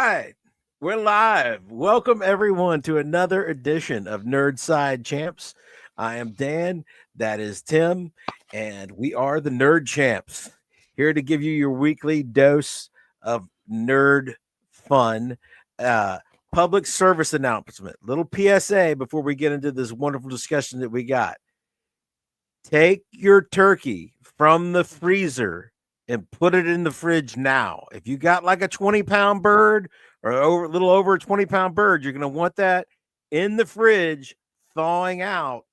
right. We're live. Welcome, everyone, to another edition of Nerd Side Champs. I am Dan. That is Tim. And we are the Nerd Champs, here to give you your weekly dose of nerd fun. Public service announcement, little PSA before we get into this wonderful discussion that we got. Take your turkey from the freezer and put it in the fridge now. If you got like a 20-pound bird or a little over a 20-pound bird, you're going to want that in the fridge thawing out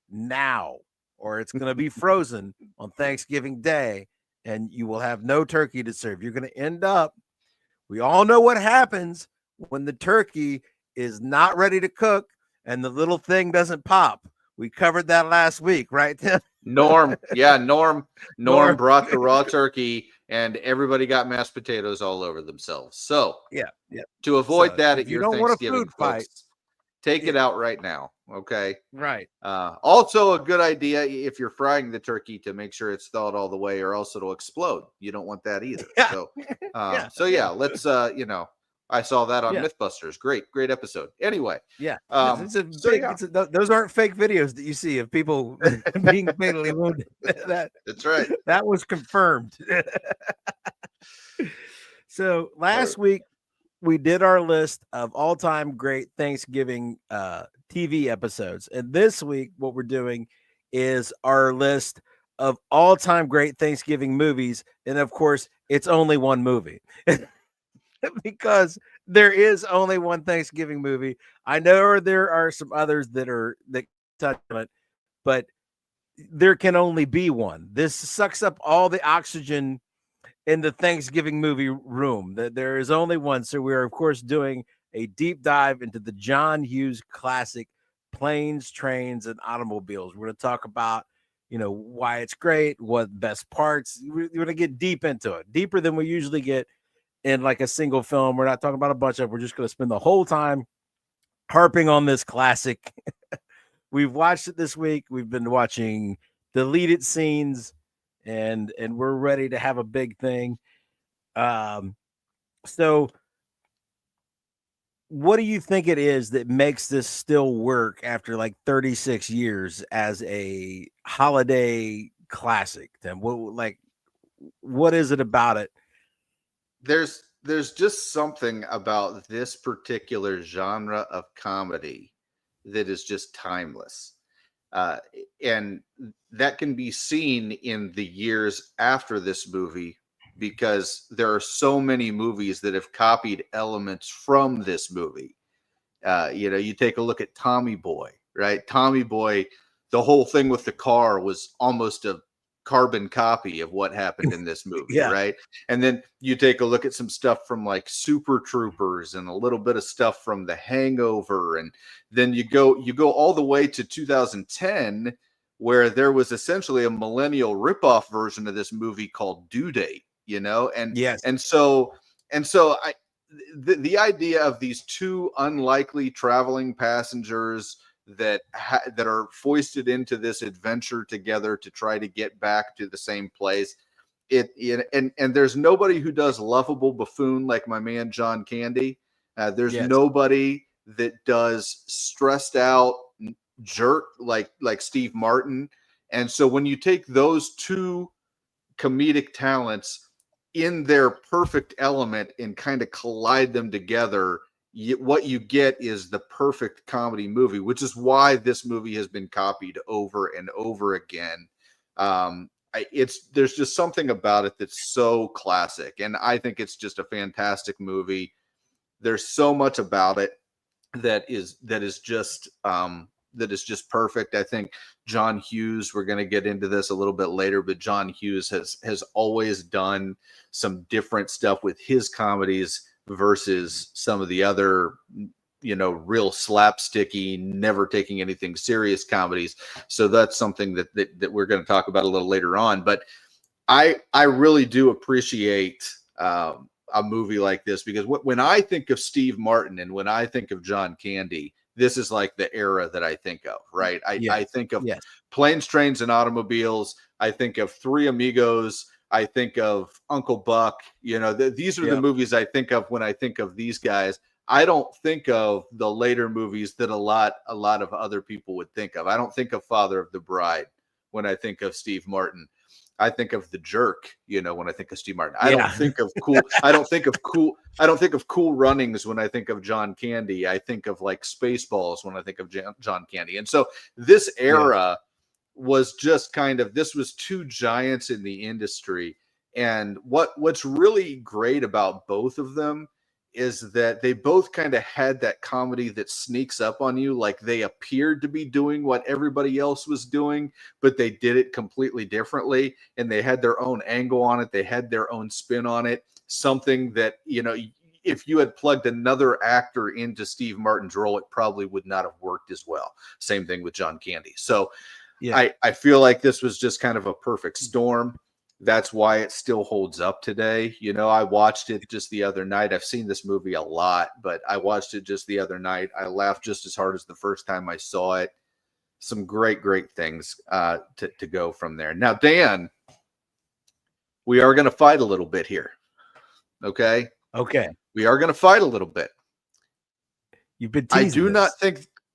now, or it's going to be frozen on Thanksgiving Day, and you will have no turkey to serve. You're going to end up, we all know what happens when the turkey is not ready to cook and the little thing doesn't pop. We covered that last week, right, Tim? Norm brought the raw turkey and everybody got mashed potatoes all over themselves. So to avoid that at your Thanksgiving, folks, take it out right now. Okay. Right. Also a good idea if you're frying the turkey to make sure it's thawed all the way, or else it'll explode. You don't want that either. Yeah. So let's I saw that on Mythbusters. Great episode. Anyway, those aren't fake videos that you see of people being fatally wounded. That's right. That was confirmed. So last week we did our list of all-time great Thanksgiving TV episodes, and this week what we're doing is our list of all-time great Thanksgiving movies, and of course, it's only one movie. Because there is only one Thanksgiving movie. I know there are some others that touch on it, but there can only be one. This sucks up all the oxygen in the Thanksgiving movie room. That there is only one. So we're of course doing a deep dive into the John Hughes classic Planes, Trains, and Automobiles. We're going to talk about, why it's great, what best parts. We're going to get deep into it, deeper than we usually get in like a single film. We're not talking about a bunch of, we're just going to spend the whole time harping on this classic. We've watched it this week. We've been watching deleted scenes, and we're ready to have a big thing. So what do you think it is that makes this still work after like 36 years as a holiday classic? Then what is it about it? There's just something about this particular genre of comedy that is just timeless. And that can be seen in the years after this movie, because there are so many movies that have copied elements from this movie. You take a look at Tommy Boy, right? Tommy Boy, the whole thing with the car was almost a carbon copy of what happened in this movie. Right? And then you take a look at some stuff from like Super Troopers and a little bit of stuff from The Hangover, and then you go all the way to 2010, where there was essentially a millennial ripoff version of this movie called Due Date. And so the idea of these two unlikely traveling passengers that are foisted into this adventure together to try to get back to the same place. And there's nobody who does lovable buffoon like my man John Candy. There's nobody that does stressed out jerk like Steve Martin. And so when you take those two comedic talents in their perfect element and kind of collide them together, what you get is the perfect comedy movie, which is why this movie has been copied over and over again. There's just something about it that's so classic, and I think it's just a fantastic movie. There's so much about it that is just perfect. I think John Hughes, we're going to get into this a little bit later, but John Hughes has always done some different stuff with his comedies versus some of the other, real slapsticky, never taking anything serious comedies. So that's something that we're going to talk about a little later on. But I really do appreciate a movie like this, because when I think of Steve Martin and when I think of John Candy, this is like the era that I think of, right? I think of Planes, Trains, and Automobiles. I think of Three Amigos. I think of Uncle Buck. You know, these are the movies I think of when I think of these guys. I don't think of the later movies that a lot of other people would think of. I don't think of Father of the Bride when I think of Steve Martin. I think of The Jerk, you know, when I think of Steve Martin. I don't think of Cool Runnings when I think of John Candy. I think of like Spaceballs when I think of John Candy. And so this era was just kind of, this was two giants in the industry. And what's really great about both of them is that they both kind of had that comedy that sneaks up on you. Like they appeared to be doing what everybody else was doing, but they did it completely differently. And they had their own angle on it. They had their own spin on it. Something that, you know, if you had plugged another actor into Steve Martin's role, it probably would not have worked as well. Same thing with John Candy. So I feel like this was just kind of a perfect storm. That's why it still holds up today. You know, I watched it just the other night. I've seen this movie a lot, but I watched it just the other night. I laughed just as hard as the first time I saw it. Some great things to go from there. Now, Dan, we are going to fight a little bit here. Okay? Okay. We are going to fight a little bit. You've been teasing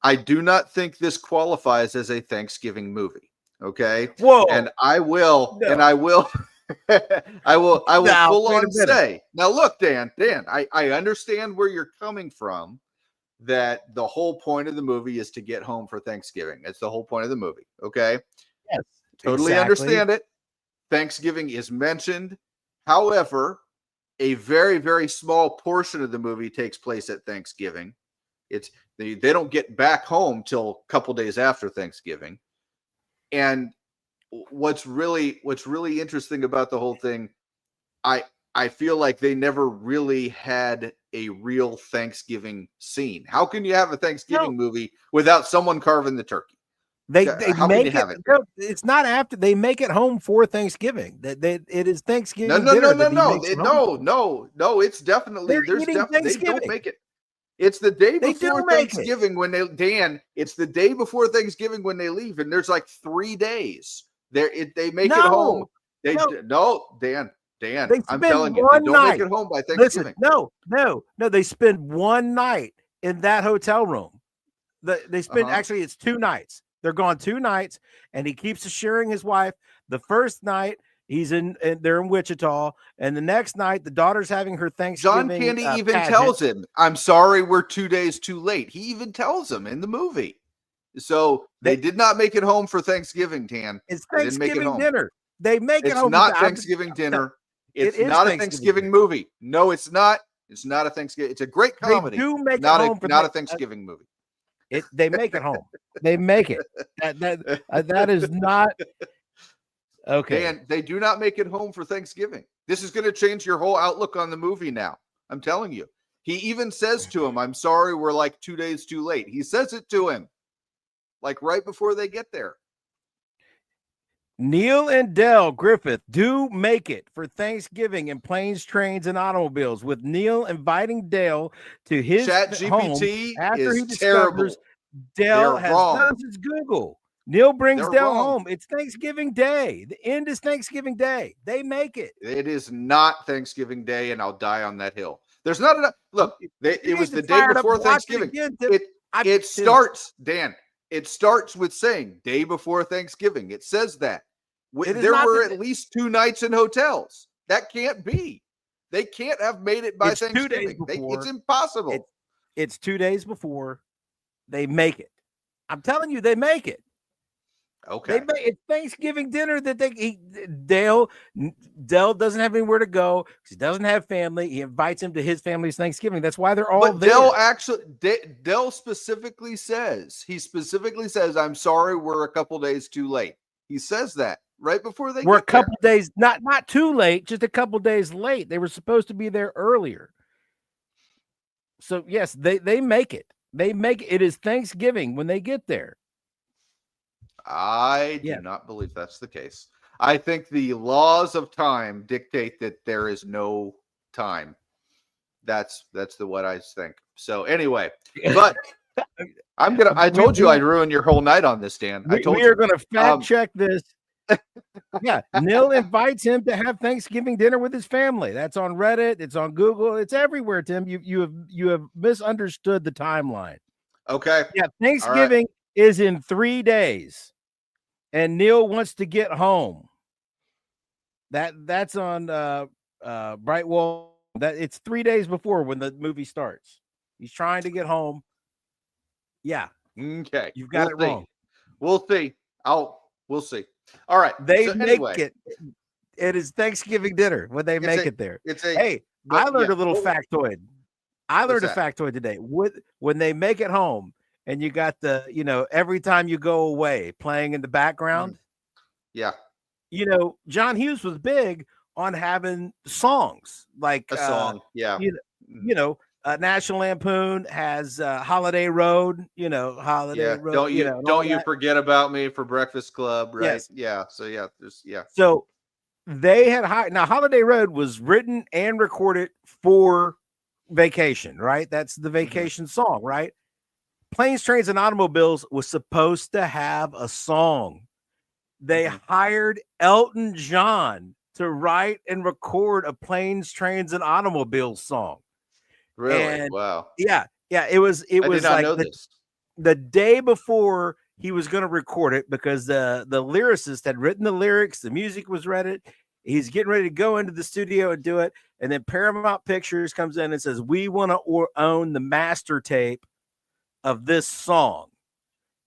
I do not think this qualifies as a Thanksgiving movie. Okay. Whoa. And I will full on say, now look, Dan, I understand where you're coming from, that the whole point of the movie is to get home for Thanksgiving. It's the whole point of the movie. Okay. Yes. Totally understand it. Thanksgiving is mentioned. However, a very, very small portion of the movie takes place at Thanksgiving. They don't get back home till a couple days after Thanksgiving. And what's really interesting about the whole thing, I feel like they never really had a real Thanksgiving scene. How can you have a Thanksgiving movie without someone carving the turkey? How make can it, it? It's not after they make it home for Thanksgiving. It is Thanksgiving. No. It's definitely they don't make it. It's the day before Thanksgiving when it's the day before Thanksgiving when they leave, and there's like 3 days. They make it home. Dan, I'm telling you, they don't make it home by Thanksgiving. Listen, no. They spend one night in that hotel room. They spend actually it's 2 nights. They're gone 2 nights, and he keeps assuring his wife the first night they're in Wichita, and the next night the daughter's having her Thanksgiving. John Candy even tells him, "I'm sorry, we're 2 days too late." He even tells him in the movie. So they did not make it home for Thanksgiving, Tan. It's Thanksgiving dinner. They make it home. It's not Thanksgiving dinner. It's not a Thanksgiving movie. No, it's not. It's not a Thanksgiving. It's a great comedy. They do make not it home not a Thanksgiving movie. They make it home. They make it. That is not. Okay. And they do not make it home for Thanksgiving. This is going to change your whole outlook on the movie now. I'm telling you. He even says to him, "I'm sorry, we're like 2 days too late." He says it to him like right before they get there. Neal and Dell Griffith do make it for Thanksgiving in Planes, Trains, and Automobiles, with Neal inviting Dell to his home after he discovers Dell has done his Google. Neal brings Dell home. It's Thanksgiving Day. The end is Thanksgiving Day. They make it. It is not Thanksgiving Day, and I'll die on that hill. There's not enough. Look, it was the day before Thanksgiving. It starts, Dan. It starts with saying day before Thanksgiving. It says that. There were at least 2 nights in hotels. That can't be. They can't have made it by Thanksgiving. It's impossible. It's 2 days before they make it. I'm telling you, they make it. Okay. It's Thanksgiving dinner that Dell doesn't have anywhere to go because he doesn't have family. He invites him to his family's Thanksgiving. That's why they're all there. Dell specifically says, "I'm sorry, we're a couple days too late." He says that right before they we're a couple days, not too late, just a couple days late. They were supposed to be there earlier. So yes, they make it. They make it. It is Thanksgiving when they get there. I do not believe that's the case. I think the laws of time dictate that there is no time. That's what I think. So anyway, but I told you I'd ruin your whole night on this, Dan. We are going to fact check this Yeah, Neal invites him to have Thanksgiving dinner with his family. That's on Reddit. It's on Google. It's everywhere, Tim. You have misunderstood the timeline. Okay. Yeah, All right. Thanksgiving is in 3 days, and Neal wants to get home. That's on Bright Wall. That it's 3 days before when the movie starts. He's trying to get home. Yeah, Okay. you've got it wrong. We'll see. We'll see. All right. They So make anyway, it. It is Thanksgiving dinner when they make it there. Hey, I learned a little factoid. I learned a factoid today. When they make it home and you got the, every time you go away playing in the background. Yeah. John Hughes was big on having songs like a song. Yeah. National Lampoon has Holiday Road, Holiday Road. Don't you forget about me for Breakfast Club, right? Yes. Yeah. So So they had now Holiday Road was written and recorded for Vacation, right? That's the Vacation song, right? Planes, Trains, and Automobiles was supposed to have a song. They hired Elton John to write and record a Planes, Trains, and Automobiles song. Really? And wow. Yeah. It was like the day before he was going to record it, because the lyricist had written the lyrics, the music was ready. He's getting ready to go into the studio and do it. And then Paramount Pictures comes in and says, we want to own the master tape of this song.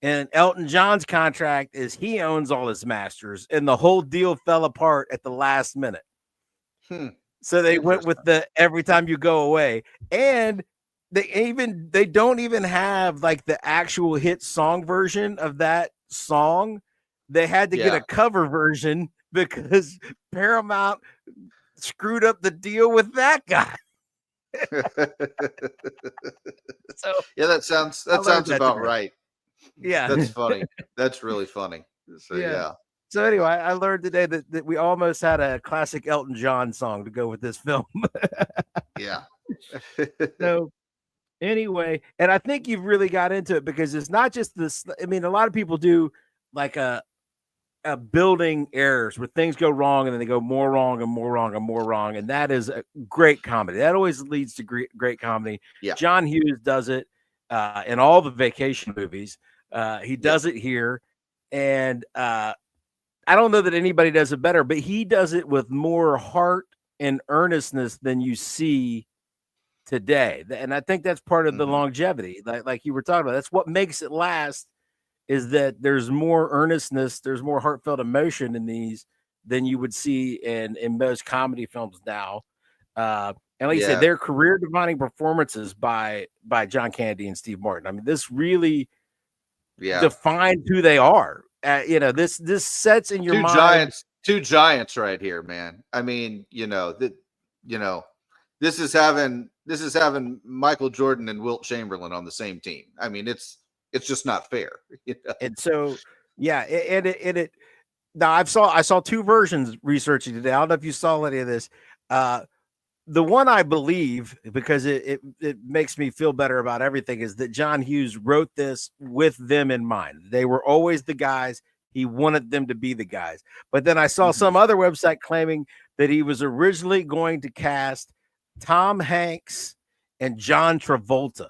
And Elton John's contract is he owns all his masters, and the whole deal fell apart at the last minute. So they went with the Every Time You Go Away, and they don't even have like the actual hit song version of that song. They had to get a cover version because Paramount screwed up the deal with that guy. So that sounds about right. Yeah, that's funny. That's really funny. So yeah. So anyway, I learned today that we almost had a classic Elton John song to go with this film. Yeah. So anyway, and I think you've really got into it because it's not just this. I mean, a lot of people do like a building errors where things go wrong and then they go more wrong and more wrong and more wrong. And that is a great comedy. That always leads to great comedy. Yeah. John Hughes does it in all the Vacation movies. He does it here. And I don't know that anybody does it better, but he does it with more heart and earnestness than you see today. And I think that's part of the longevity, like you were talking about. That's what makes it last, is that there's more earnestness, there's more heartfelt emotion in these than you would see in most comedy films now. And like you said, they're career-defining performances by John Candy and Steve Martin. I mean, this really defined who they are. This sets in your mind two giants right here, man. I mean, this is having Michael Jordan and Wilt Chamberlain on the same team. I mean, it's just not fair. And so, it now I saw two versions researching today. I don't know if you saw any of this. The one I believe, because it makes me feel better about everything, is that John Hughes wrote this with them in mind. They were always the guys. He wanted them to be the guys. But then I saw some other website claiming that he was originally going to cast Tom Hanks and John Travolta.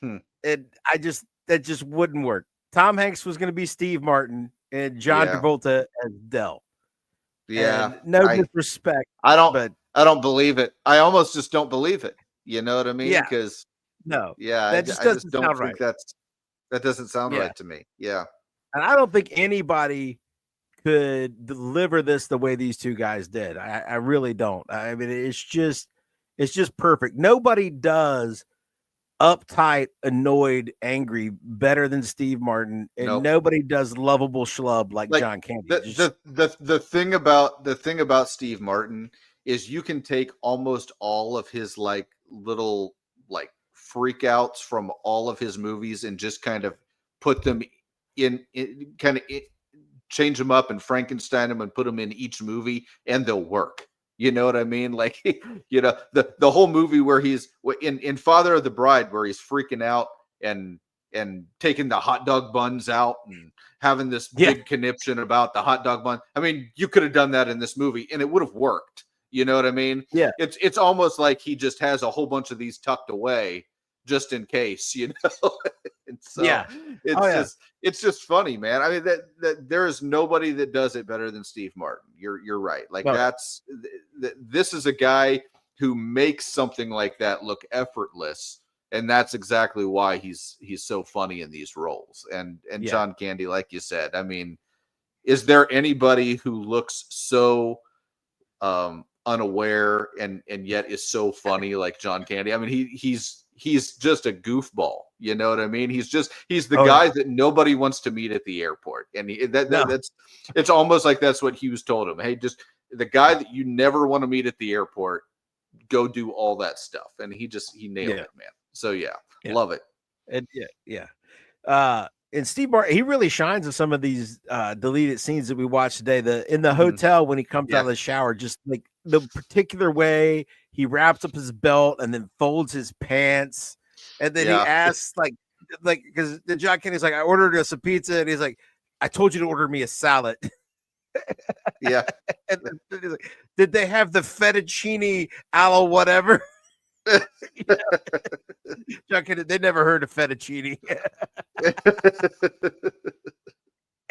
And that just wouldn't work. Tom Hanks was going to be Steve Martin and John Travolta as Del. Yeah. And no disrespect. I don't believe it. I almost just don't believe it. You know what I mean? Because that just doesn't sound right. That doesn't sound right to me. Yeah. And I don't think anybody could deliver this the way these two guys did. I really don't. I mean, it's just perfect. Nobody does uptight, annoyed, angry better than Steve Martin, and nobody does lovable schlub like John Candy. The thing about Steve Martin is you can take almost all of his like little like freakouts from all of his movies and just kind of put them in change them up and Frankenstein them and put them in each movie, and they'll work. You know what I mean? Like, the whole movie where he's in Father of the Bride, where he's freaking out and taking the hot dog buns out and having this big conniption about the hot dog bun. I mean, you could have done that in this movie and it would have worked. You know what I mean? Yeah. It's almost like he just has a whole bunch of these tucked away just in case, you know. And so it's just funny, man. I mean, that there is nobody that does it better than Steve Martin. You're right. Like this is a guy who makes something like that look effortless, and that's exactly why he's so funny in these roles. And John Candy, like you said, I mean, is there anybody who looks so unaware and yet is so funny like John Candy? I mean, he's just a goofball, you know what I mean? He's the guy that nobody wants to meet at the airport, and that's it's almost like that's what Hughes told him. Hey, just the guy that you never want to meet at the airport, go do all that stuff, and he nailed it, man. So love it. And and Steve Martin, he really shines in some of these deleted scenes that we watched today. In the hotel when he comes out of the shower, just like the particular way he wraps up his belt and then folds his pants, and then he asks like because John Kennedy's like, I ordered us a pizza, and he's like, I told you to order me a salad. Yeah. And then he's like, did they have the fettuccine alla whatever? John Kennedy, they never heard of fettuccine.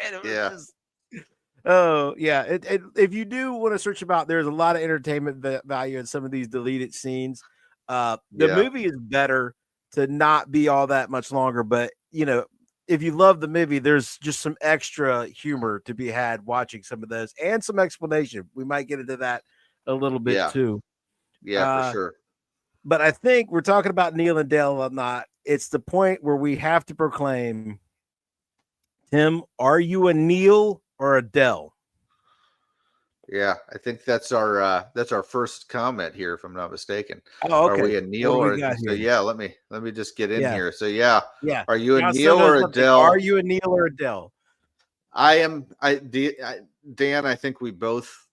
And it was just, if you do want to search about, there's a lot of entertainment value in some of these deleted scenes. The movie is better to not be all that much longer, but if you love the movie, there's just some extra humor to be had watching some of those, and some explanation. We might get into that a little bit too. Yeah, for sure. But I think we're talking about Neal and Dale or not. It's the point where we have to proclaim, Tim, are you a Neal or a Dell? Yeah, I think that's our first comment here, if I'm not mistaken. Oh, okay. Are we a Neal or a, so yeah, let me just get in here. So yeah. Are you now, a Neal or a Dell? Are you a Neal or a Dell? Dan, I think we both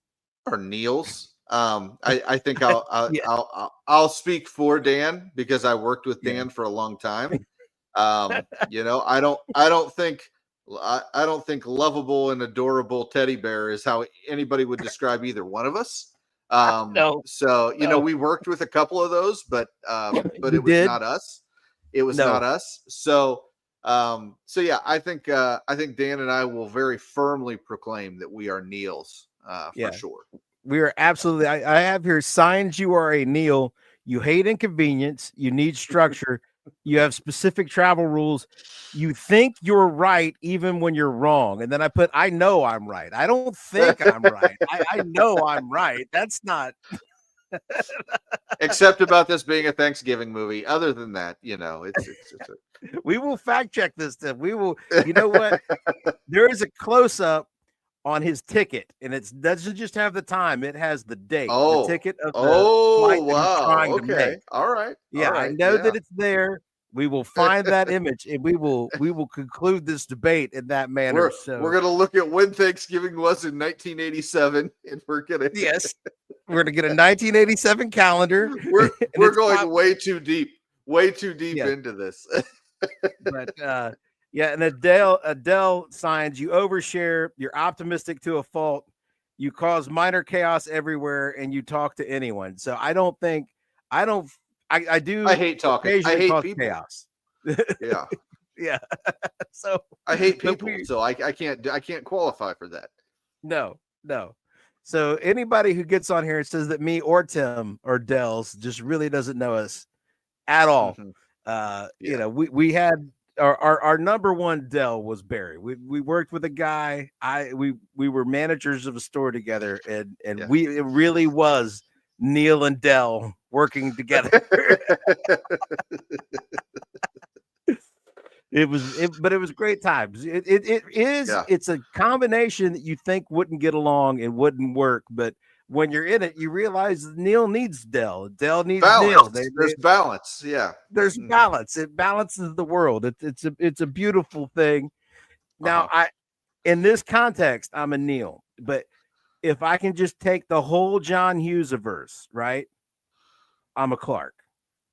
are Neals. I think I'll speak for Dan because I worked with Dan for a long time. I don't think lovable and adorable teddy bear is how anybody would describe either one of us. No. So we worked with a couple of those, but it was not us. It was not us. So yeah, I think Dan and I will very firmly proclaim that we are Neals for sure. We are absolutely. I have here signs you are a Neal. You hate inconvenience. You need structure. You have specific travel rules. You think you're right even when you're wrong. And then I put, I know I'm right. I don't think I'm right. I know I'm right. That's not. Except about this being a Thanksgiving movie. Other than that, we will fact check this. Then we will. You know what? There is a close up on his ticket, and it doesn't just have the time; it has the date, the ticket of the flight that he's trying to make. All right, I know that it's there. We will find that image, and we will conclude this debate in that manner. We're gonna look at when Thanksgiving was in 1987, and we're gonna get a 1987 calendar. We're going way too deep into this. But and Adele signs, you overshare, you're optimistic to a fault, you cause minor chaos everywhere, and you talk to anyone. So I hate talking. I hate people. Chaos. Yeah. Yeah. So I hate people. So I can't qualify for that. No. So anybody who gets on here and says that me or Tim or Dell's just really doesn't know us at all. We had our number one Dell was Barry. We worked with a guy. We were managers of a store together, and it really was Neal and Dell working together. But it was great times. It's a combination that you think wouldn't get along and wouldn't work, but when you're in it, you realize Neal needs Dell. Dell needs balance. Neal. There's balance. Yeah. There's balance. It balances the world. It's a beautiful thing. Now, in this context, I'm a Neal, but if I can just take the whole John Hughes verse, right? I'm a Clark.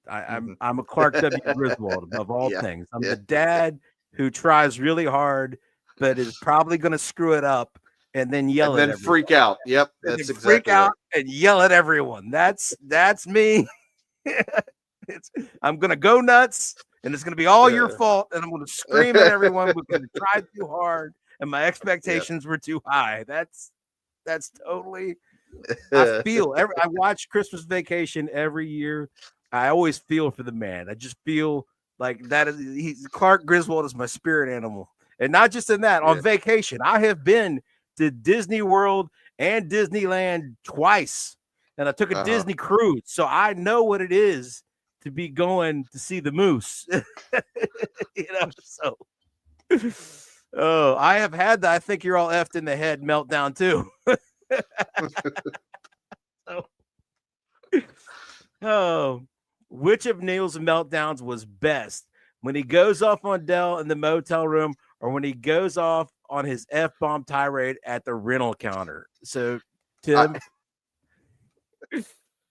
I'm a Clark W. Griswold above all Yeah, things. I'm yeah. the dad who tries really hard, but is probably going to screw it up and then yell And at then everyone. freak out. Yep, And then that's freak exactly out right. and yell at everyone. That's me. I'm gonna go nuts, and it's gonna be all your fault, and I'm gonna scream at everyone because I tried too hard and my Yeah. expectations were too high. That's totally. I watch Christmas Vacation every year. I always feel for the man. I just feel like that is Clark Griswold is my spirit animal. And not just in that, on Yeah. vacation. I have been to Disney World and Disneyland twice. And I took a Uh-huh. Disney cruise. So I know what it is to be going to see the moose. So oh, I have had that. I think you're all effed in the head meltdown too. So, oh, which of Neal's meltdowns was best? When he goes off on Dell in the motel room, or when he goes off on his F-bomb tirade at the rental counter? So, Tim.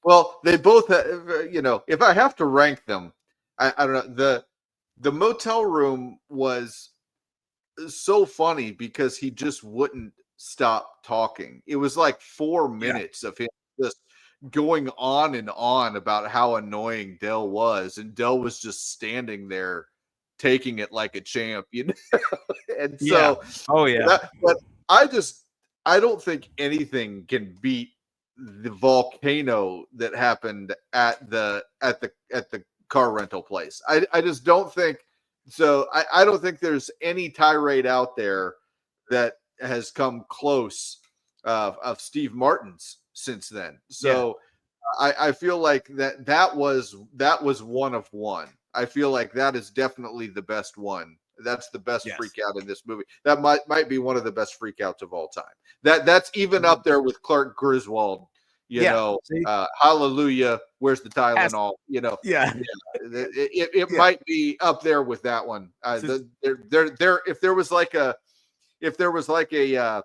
Well, they both, if I have to rank them, I don't know. The motel room was so funny because he just wouldn't stop talking. It was like 4 minutes of him just going on and on about how annoying Dell was, and Dell was just standing there taking it like a champ, And so, Oh yeah. but I don't think anything can beat the volcano that happened at the car rental place. I just don't think so. I don't think there's any tirade out there that has come close of Steve Martin's since then. So I feel like that was one of one. I feel like that is definitely the best one. That's the best freak out in this movie. That might be one of the best freakouts of all time. That's even up there with Clark Griswold. Hallelujah. Where's the Tylenol? It might be up there with that one. If there was like a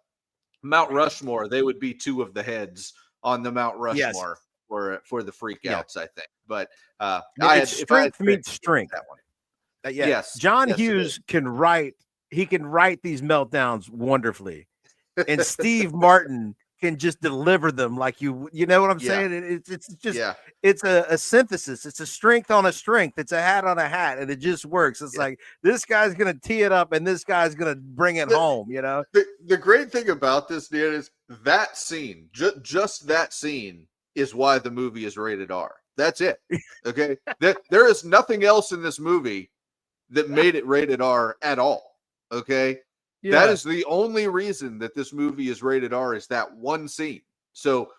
Mount Rushmore, they would be two of the heads on the Mount Rushmore for the freakouts, I think. But strength meets strength. That one. Yes, John Hughes can write. He can write these meltdowns wonderfully, and Steve Martin can just deliver them like you know what I'm saying. It's just it's a synthesis. It's a strength on a strength. It's a hat on a hat, and it just works. It's like this guy's gonna tee it up, and this guy's gonna bring it home. The great thing about this, Neal, is that scene, just that scene, is why the movie is rated R. That's it. Okay, there is nothing else in this movie that made it rated R at all. Okay. That is the only reason that this movie is rated R, is that one scene. So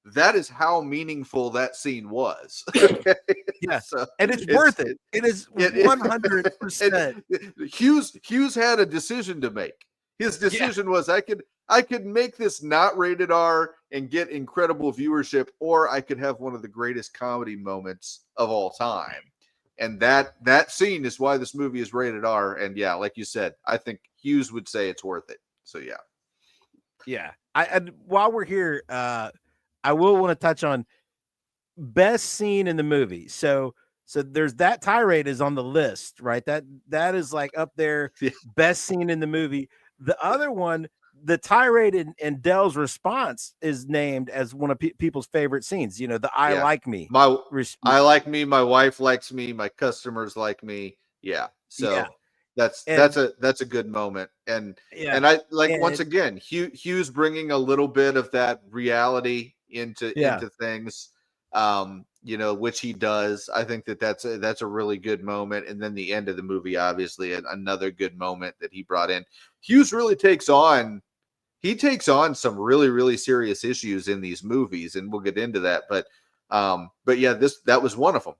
that is how meaningful that scene was. Okay? So and it's worth it. It is 100%. Hughes had a decision to make. His decision was I could make this not rated R and get incredible viewership, or I could have one of the greatest comedy moments of all time. And that scene is why this movie is rated R. And like you said, I think Hughes would say it's worth it. So I while we're here, I will want to touch on best scene in the movie. So there's that tirade is on the list, right? That is like up there, best scene in the movie. The other one, the tirade and Dell's response is named as one of people's favorite scenes. The I like me. I like me. My wife likes me. My customers like me. Yeah. So that's a good moment. And I like, once again, Hughes bringing a little bit of that reality into things, which he does. I think that's a really good moment. And then the end of the movie, obviously, another good moment that he brought in. Hughes really takes on some really, really serious issues in these movies, and we'll get into that. But that was one of them.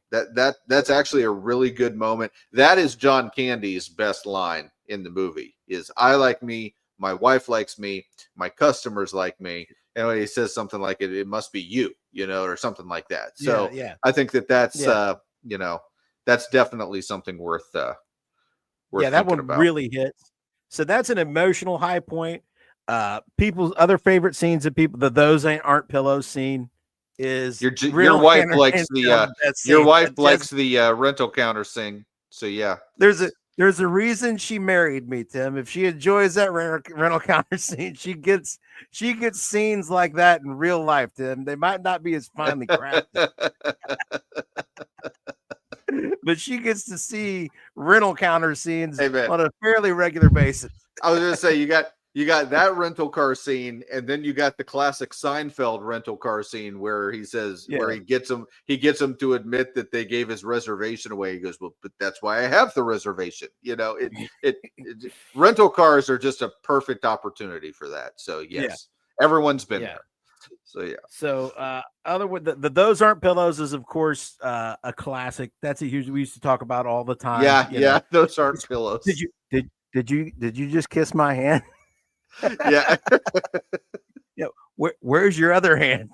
That's actually a really good moment. That is John Candy's best line in the movie, is I like me, my wife likes me, my customers like me. And when he says something like it must be you, or something like that. So I think that's that's definitely something worth that one about. Really hits. So that's an emotional high point. People's other favorite scenes of people, those aren't pillows scene. is your wife likes the rental counter scene. So yeah, there's a reason she married me, Tim. If she enjoys that rental counter scene, she gets scenes like that in real life, Tim. They might not be as finely crafted, but she gets to see rental counter scenes on a fairly regular basis. I was gonna say you got that rental car scene, and then you got the classic Seinfeld rental car scene where he says where he gets him to admit that they gave his reservation away. He goes, "Well, but that's why I have the reservation." You know, it rental cars are just a perfect opportunity for that. So yes, everyone's been there. So yeah. So other with the Those Aren't Pillows is of course a classic. That's a huge we used to talk about all the time. Yeah, Those Aren't Pillows. Did you just kiss my hand? Yeah. Yeah. Where's your other hand?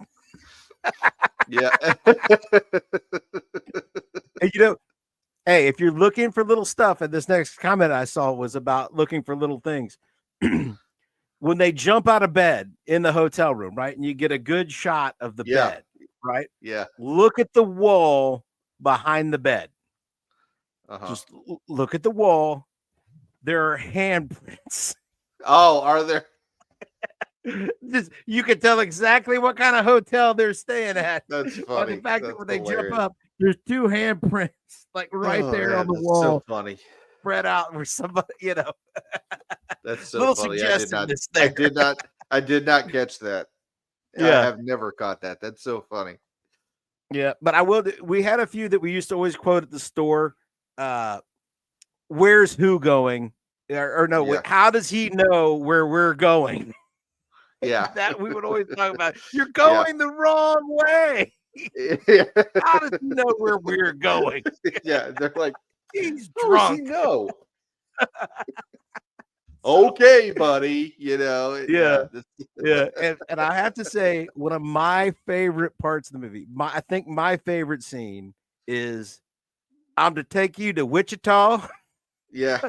Yeah. And, hey, if you're looking for little stuff, and this next comment I saw was about looking for little things. When they jump out of bed in the hotel room, right? And you get a good shot of the bed, right? Yeah. Look at the wall behind the bed. Just look at the wall. There are handprints. Oh, are there? You can tell exactly what kind of hotel they're staying at. That's funny. The fact that when they jump up, there's two handprints like right there on the wall. So funny. Spread out where somebody, That's so funny. I did not catch that. Yeah. I have never caught that. That's so funny. Yeah, but we had a few that we used to always quote at the store. Where's who going? Or no, how does he know where we're going? Yeah. That we would always talk about. You're going the wrong way. How does he know where we're going? Yeah, they're like, he's drunk. No. Okay, buddy. Yeah. And I have to say, one of my favorite parts of the movie, I think my favorite scene is I'm to take you to Wichita. Yeah.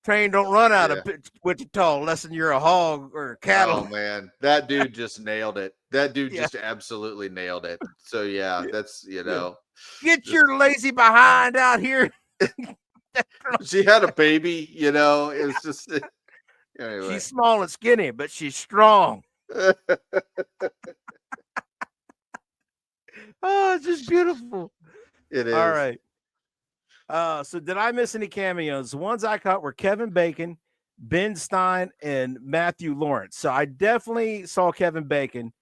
Train don't run out of Wichita unless you're a hog or a cattle. Oh man, that dude just nailed it. That dude just absolutely nailed it. So yeah, that's get your lazy behind out here. She had a baby, it was just anyway. She's small and skinny, but she's strong. Oh, it's just beautiful. It is. All right. So did I miss any cameos? The ones I caught were Kevin Bacon, Ben Stein, and Matthew Lawrence. So I definitely saw Kevin Bacon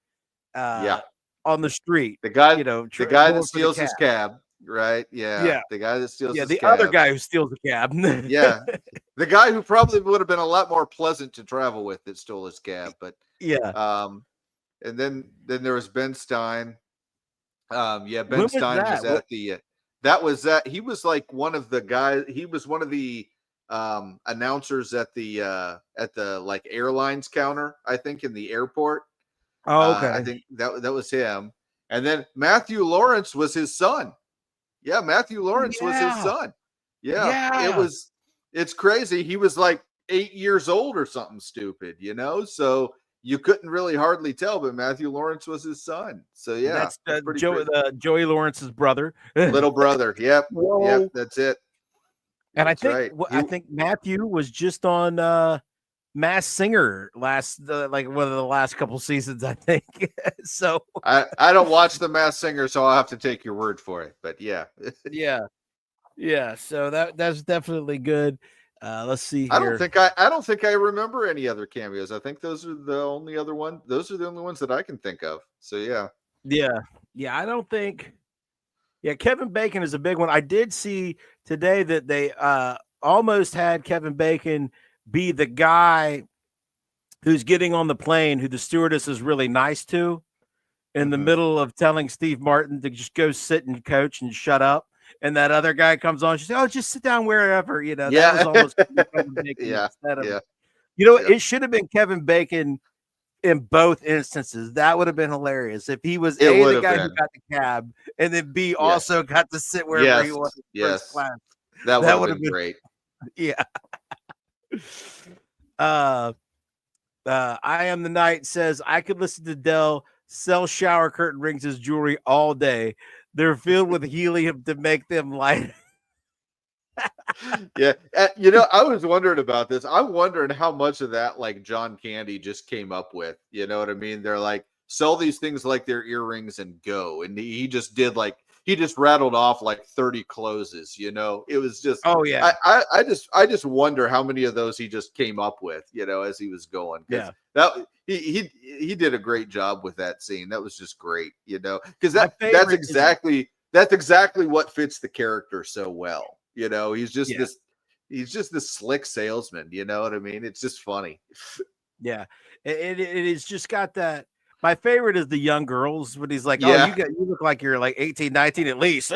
on the street. The guy, the guy that steals his cab, right? Yeah. The guy that steals his cab. Yeah, the other guy who steals the cab. Yeah. The guy who probably would have been a lot more pleasant to travel with that stole his cab. But and then there was Ben Stein. Ben Stein was at the he was like one of the guys. He was one of the announcers at the like airlines counter, I think, in the airport. Oh, okay. I think that was him. And then Matthew Lawrence was his son. Yeah, Matthew Lawrence was his son. Yeah. It's crazy. He was like 8 years old or something stupid, so you couldn't really hardly tell, but Matthew Lawrence was his son. So yeah, that's Joey Lawrence's brother, little brother. Yep, yep, that's it. And that's I think Matthew was just on Masked Singer like one of the last couple seasons, I think. So I don't watch the Masked Singer, so I'll have to take your word for it. But yeah, yeah. So that's definitely good. Let's see here. I don't think I remember any other cameos. I think those are the only other one. Those are the only ones that I can think of. So yeah. I don't think. Yeah, Kevin Bacon is a big one. I did see today that they almost had Kevin Bacon be the guy who's getting on the plane, who the stewardess is really nice to, in the middle of telling Steve Martin to just go sit and coach and shut up. And that other guy comes on. She says, "Oh, just sit down wherever." That was almost Kevin Bacon it should have been Kevin Bacon in both instances. That would have been hilarious if he was the guy who got the cab, and then B also got to sit wherever he wanted. First class. That would have been great. Yeah. I Am the Night says, I could listen to Dell sell shower curtain rings as jewelry all day. They're filled with helium to make them light. Yeah. I was wondering about this. I'm wondering how much of that like John Candy just came up with. You know what I mean? They're like, sell these things like they're earrings and go. And he just did like he just rattled off like 30 closes, It was just Oh yeah. I just wonder how many of those he just came up with, as he was going. Because that he did a great job with that scene. That was just great, because that's exactly what fits the character so well. He's just this slick salesman. You know what I mean? It's just funny. Yeah, it is just got that. My favorite is the young girls when he's like, Yeah. "Oh, you look like you're like 18, 19 at least."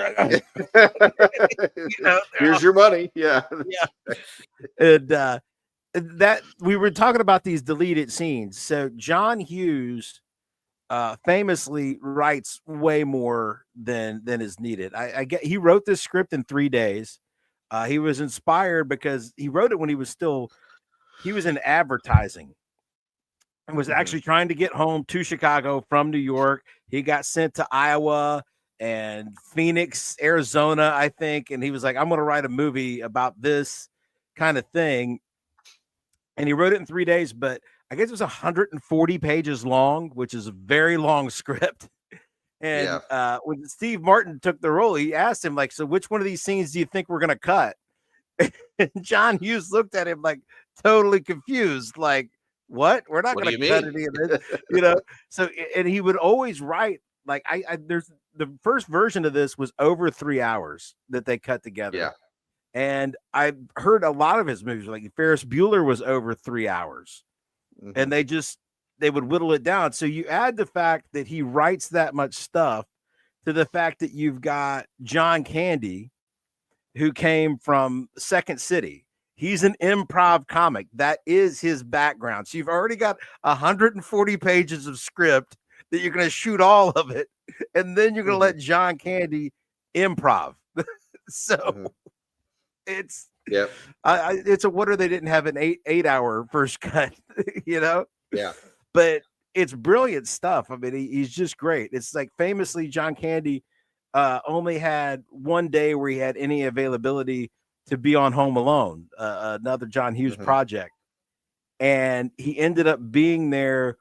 Here's your money. Yeah. Yeah. And that we were talking about these deleted scenes. So John Hughes famously writes way more than is needed. I get he wrote this script in 3 days. He was inspired because he wrote it when he was in advertising and was actually trying to get home to Chicago from New York. He got sent to Iowa and Phoenix, Arizona, I think. And he was like, I'm going to write a movie about this kind of thing. And he wrote it in 3 days, but I guess it was 140 pages long, which is a very long script. And when Steve Martin took the role, he asked him, like, so which one of these scenes do you think we're going to cut? And John Hughes looked at him like totally confused, like, what? We're not going to cut any of this, So, and he would always write like, there's the first version of this was over 3 hours that they cut together. Yeah. And I heard a lot of his movies, like Ferris Bueller was over 3 hours, and they would whittle it down. So you add the fact that he writes that much stuff to the fact that you've got John Candy, who came from Second City. He's an improv comic. That is his background. So you've already got 140 pages of script that you're going to shoot all of it. And then you're going to let John Candy improv. So it's, it's a wonder they didn't have an eight hour first cut, Yeah. But it's brilliant stuff. I mean, he's just great. It's like famously John Candy only had one day where he had any availability to be on Home Alone, another John Hughes project. And he ended up being there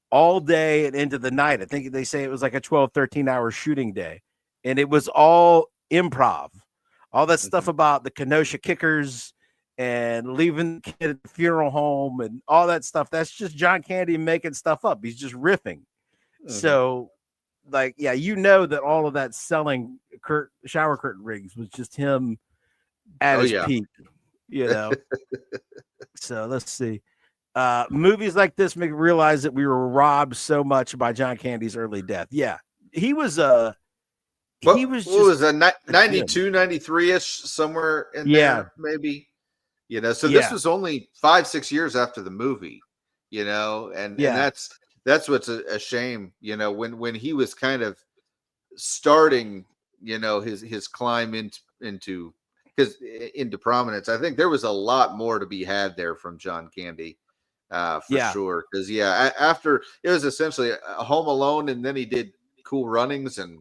all day and into the night. I think they say it was like a 12, 13-hour shooting day. And it was all improv. All that stuff about the Kenosha Kickers and leaving the kid at the funeral home and all that stuff. That's just John Candy making stuff up. He's just riffing. So, like, yeah, that all of that selling shower curtain rings was just him at his peak, So let's see. Movies like this make me realize that we were robbed so much by John Candy's early death. Yeah, he was he was what was a 92, 93-ish, somewhere in there, maybe. So this was only 5-6 years after the movie, and that's what's a shame, when he was kind of starting, his climb into prominence. I think there was a lot more to be had there from John Candy, for sure. Because after it was essentially a Home Alone, and then he did Cool Runnings, and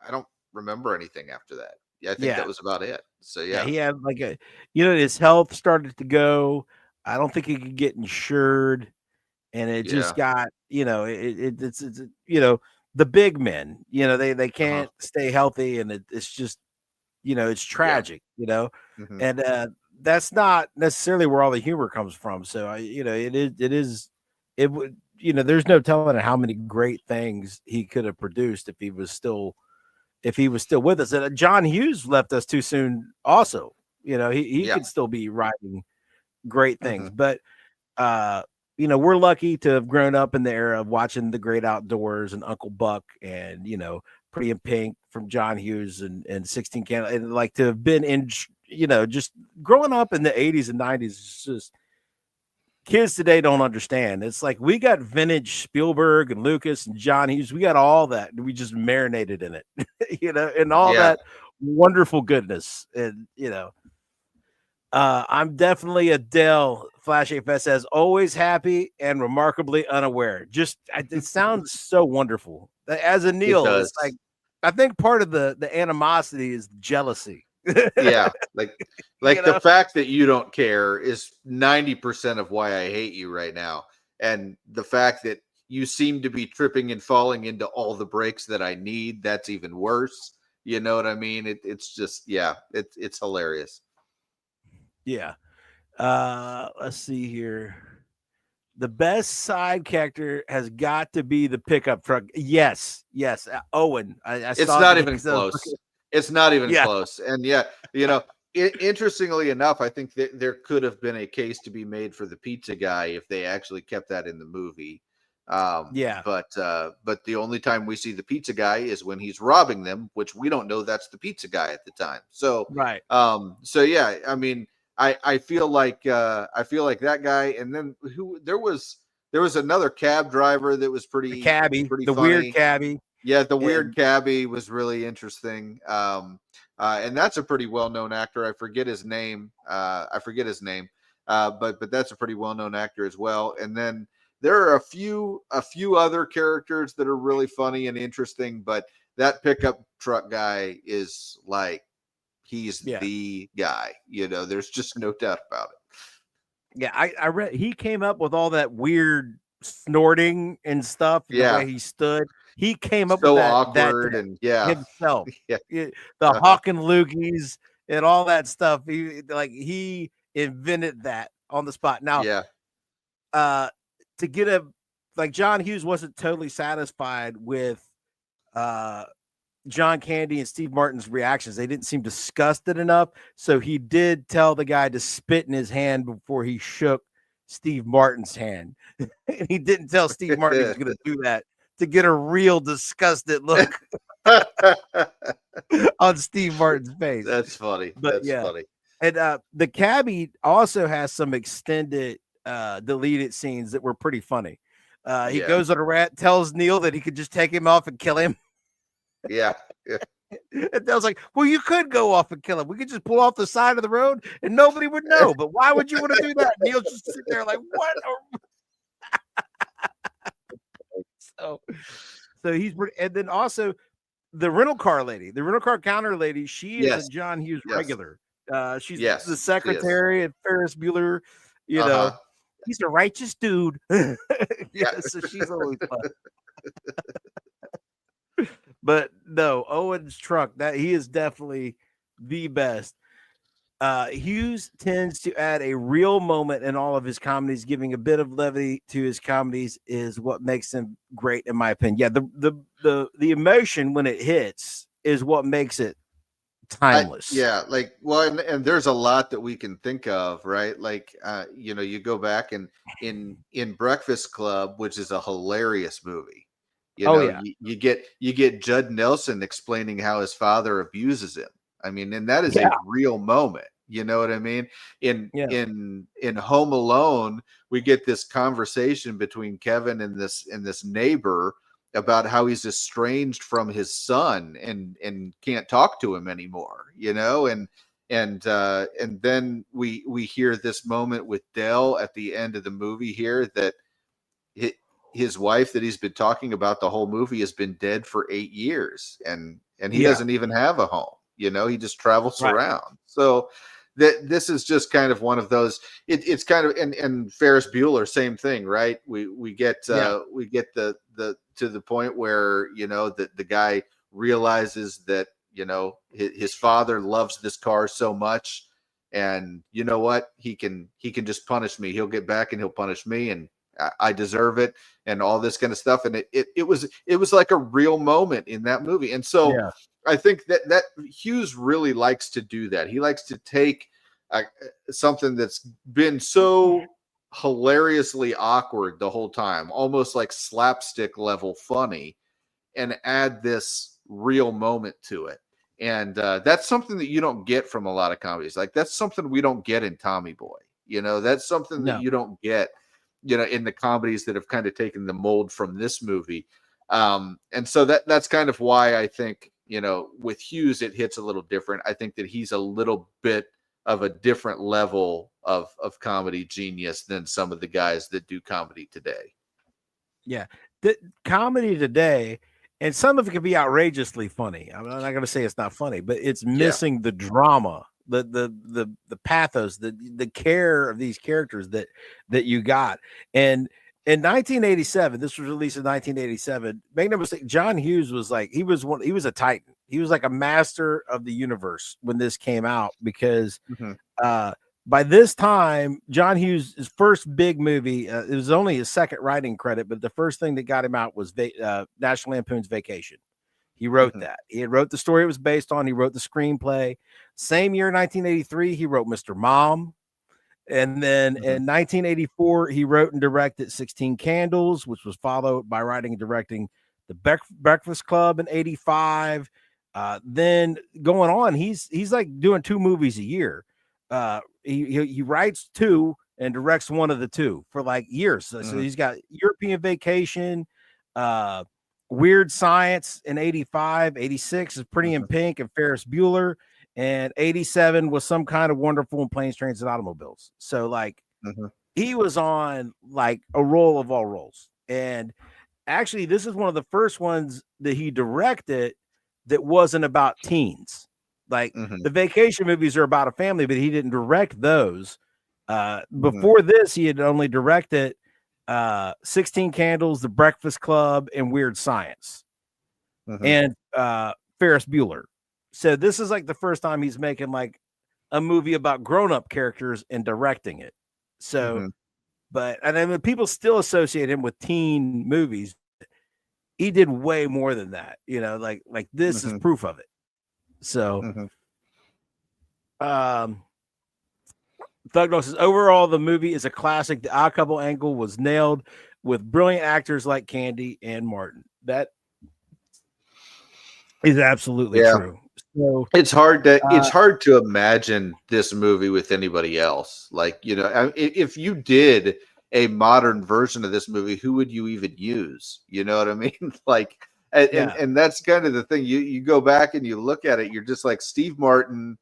I don't remember anything after that. I think that was about it. So he had like his health started to go. I don't think he could get insured, and it just got it's the big men, they can't stay healthy, and it's just it's tragic, and that's not necessarily where all the humor comes from. So it would there's no telling how many great things he could have produced if he was still with us. And John Hughes left us too soon also. He could still be writing great things. But we're lucky to have grown up in the era of watching The Great Outdoors and Uncle Buck and Pretty in Pink from John Hughes and 16 Candles, and like to have been in just growing up in the 80s and 90s. It's just kids today don't understand. It's like we got vintage Spielberg and Lucas and John Hughes. We got all that. We just marinated in it, and all that wonderful goodness. And I'm definitely a Dell. Flash AFS says always happy and remarkably unaware. It sounds so wonderful. As a It Neal, it's like does. I think part of the animosity is jealousy. Yeah, You the know? fact that you don't care is 90% of why I hate you right now. And the fact that you seem to be tripping and falling into all the breaks that I need, that's even worse. You know what I mean? It's just, yeah, it's hilarious. Yeah. Let's see here. The best side character has got to be the pickup truck. Yes, yes. Owen. I It's saw it not today even because I was close. looking. It's not even Yeah, close. And yeah, interestingly enough, I think that there could have been a case to be made for the pizza guy if they actually kept that in the movie. yeah, But the only time we see the pizza guy is when he's robbing them, which we don't know that's the pizza guy at the time. So, right. so yeah, I mean, I feel like that guy, and then there was another cab driver that was The cabbie, pretty the weird funny. cabbie, Yeah, the weird and cabbie was really interesting. And that's a pretty well-known actor. I forget his name. But that's a pretty well-known actor as well. And then there are a few other characters that are really funny and interesting. But that pickup truck guy is like he's yeah, the guy. There's just no doubt about it. yeah. I read he came up with all that weird snorting and stuff, and the way Yeah, he stood. He came up with so that awkward and yeah, himself. yeah. The Uh-huh. Hawk and Loogies and all that stuff. He invented that on the spot. Now, Yeah. uh, to get like John Hughes wasn't totally satisfied with uh John Candy and Steve Martin's reactions. They didn't seem disgusted enough. So he did tell the guy to spit in his hand before he shook Steve Martin's hand. And he didn't tell Steve Martin he was going to do that to get a real disgusted look on Steve Martin's face. That's funny. But That's yeah. funny. And the cabbie also has some extended deleted scenes that were pretty funny. He Yeah. goes on a rat, tells Neal that he could just take him off and kill him. Yeah. Yeah. And I was like, well, you could go off and kill him. We could just pull off the side of the road and nobody would know. But why would you want to do that? Neal's just sitting there like, what? So, so he's and then also the rental car lady, the rental car counter lady, she is a Yes. John Hughes Yes. regular. She's the Yes. She is. secretary at Ferris Bueller. You know, Uh-huh. he's a righteous dude. Yeah, Yeah. so she's always fun. But no, Owen's truck, that he is definitely the best. Hughes tends to add a real moment in all of his comedies, giving a bit of levity to his comedies is what makes them great, in my opinion. Yeah, the emotion when it hits is what makes it timeless. Yeah, and there's a lot that we can think of, right? You go back and in Breakfast Club, which is a hilarious movie. Oh yeah, You get Judd Nelson explaining how his father abuses him. I mean, and that is a yeah, real moment. You know what I mean? In yeah, in Home Alone, we get this conversation between Kevin and this neighbor about how he's estranged from his son and can't talk to him anymore, and then we hear this moment with Dell at the end of the movie here that his wife that he's been talking about the whole movie has been dead for 8 years, and he yeah. doesn't even have a home. He just travels Right, around. So that this is just kind of one of those. It's kind of and Ferris Bueller, same thing, right? We get yeah, the to the point where the guy realizes that his father loves this car so much, and you know what, he can just punish me. He'll get back and he'll punish me, and I deserve it, and all this kind of stuff. And it was like a real moment in that movie. And so yeah, I think that Hughes really likes to do that. He likes to take something that's been so hilariously awkward the whole time, almost like slapstick level funny, and add this real moment to it. And that's something that you don't get from a lot of comedies. Like that's something we don't get in Tommy Boy. That's something that no, you don't get, in the comedies that have kind of taken the mold from this movie. And so that's kind of why I think, with Hughes, it hits a little different. I think that he's a little bit a different level of comedy genius than some of the guys that do comedy today. Yeah. The comedy today, and some of it can be outrageously funny. I'm not going to say it's not funny, but it's Yeah. missing the drama, the pathos, the care of these characters that you got. And in 1987, this was released in 1987. Make no mistake, John Hughes was like he was a titan. He was like a master of the universe when this came out because Mm-hmm. by this time, John Hughes' first big movie, it was only his second writing credit, but the first thing that got him out was National Lampoon's Vacation. He wrote Mm-hmm. that. He had wrote the story it was based on. He wrote the screenplay. Same year, 1983, he wrote Mr. Mom. And then Mm-hmm. in 1984, he wrote and directed 16 Candles, which was followed by writing and directing The Breakfast Club in 85. Then going on, he's like doing 2 movies a year. He writes 2 and directs one of the 2 for like years. So Mm-hmm. he's got European Vacation, Weird Science in 85, 86 is Pretty in Mm-hmm. Pink and Ferris Bueller, and 87 was Some Kind of Wonderful in Planes, Trains, and Automobiles. So like Mm-hmm. he was on like a roll of all rolls. And actually, this is one of the first ones that he directed that wasn't about teens. Like Mm-hmm. the vacation movies are about a family, but he didn't direct those. Mm-hmm. Before this, he had only directed 16 Candles, The Breakfast Club, and Weird Science, Mm-hmm. and Ferris Bueller. So this is like the first time he's making like a movie about grown-up characters and directing it. So, Mm-hmm. but and then people still associate him with teen movies. He did way more than that, like this is Mm-hmm. proof of it. So, Mm-hmm. Thugno says overall the movie is a classic. The Odd Couple angle was nailed with brilliant actors like Candy and Martin. That is absolutely Yeah. true. So It's hard to imagine this movie with anybody else. Like, if you did a modern version of this movie, who would you even use? You know what I mean? Like, and that's kind of the thing. You go back and you look at it, you're just like Steve Martin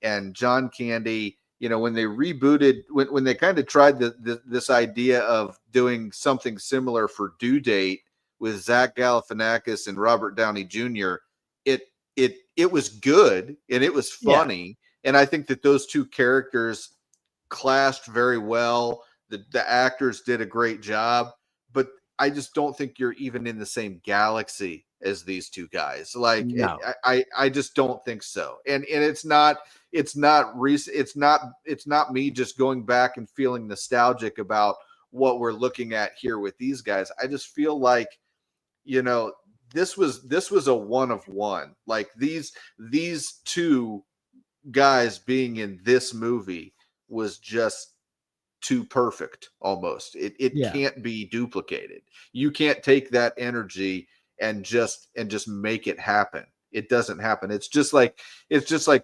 and John Candy. When they rebooted, when they kind of tried this idea of doing something similar for Due Date with Zach Galifianakis and Robert Downey Jr., it was good and it was funny, and I think that those two characters clashed very well. The actors did a great job, but I just don't think you're even in the same galaxy as these two guys. Like, no. I just don't think so. And it's not recent. It's not me just going back and feeling nostalgic about what we're looking at here with these guys. I just feel like, this was a one of one. Like these two guys being in this movie was just too perfect. Almost it can't be duplicated. You can't take that energy and just make it happen. It doesn't happen. It's just like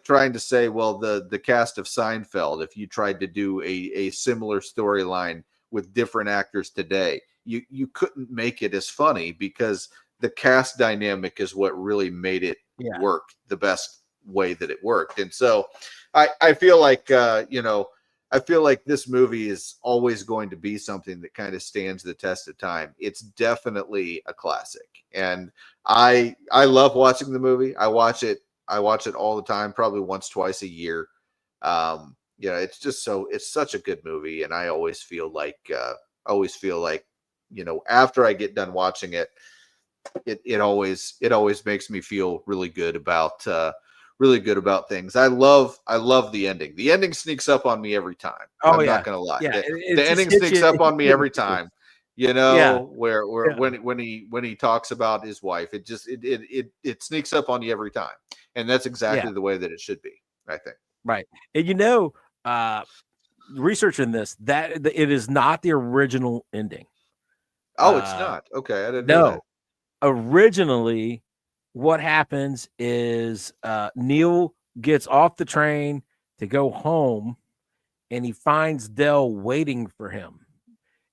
trying to say, well, the cast of Seinfeld, if you tried to do a similar storyline with different actors today, you couldn't make it as funny because the cast dynamic is what really made it work the best way that it worked. And so I feel like, I feel like this movie is always going to be something that kind of stands the test of time. It's definitely a classic. And I love watching the movie. I watch it all the time, probably once, twice a year. It's such a good movie. And I always feel like, after I get done watching it, it always makes me feel really good about things. I love the ending. The ending sneaks up on me every time. I'm not gonna lie. Yeah, the ending sneaks up on me every time. Where when he talks about his wife, it sneaks up on you every time. And that's exactly the way that it should be, I think. Right. And researching this, that it is not the original ending. Oh, it's not. Okay, I didn't know that. Originally, what happens is Neal gets off the train to go home, and he finds Dell waiting for him.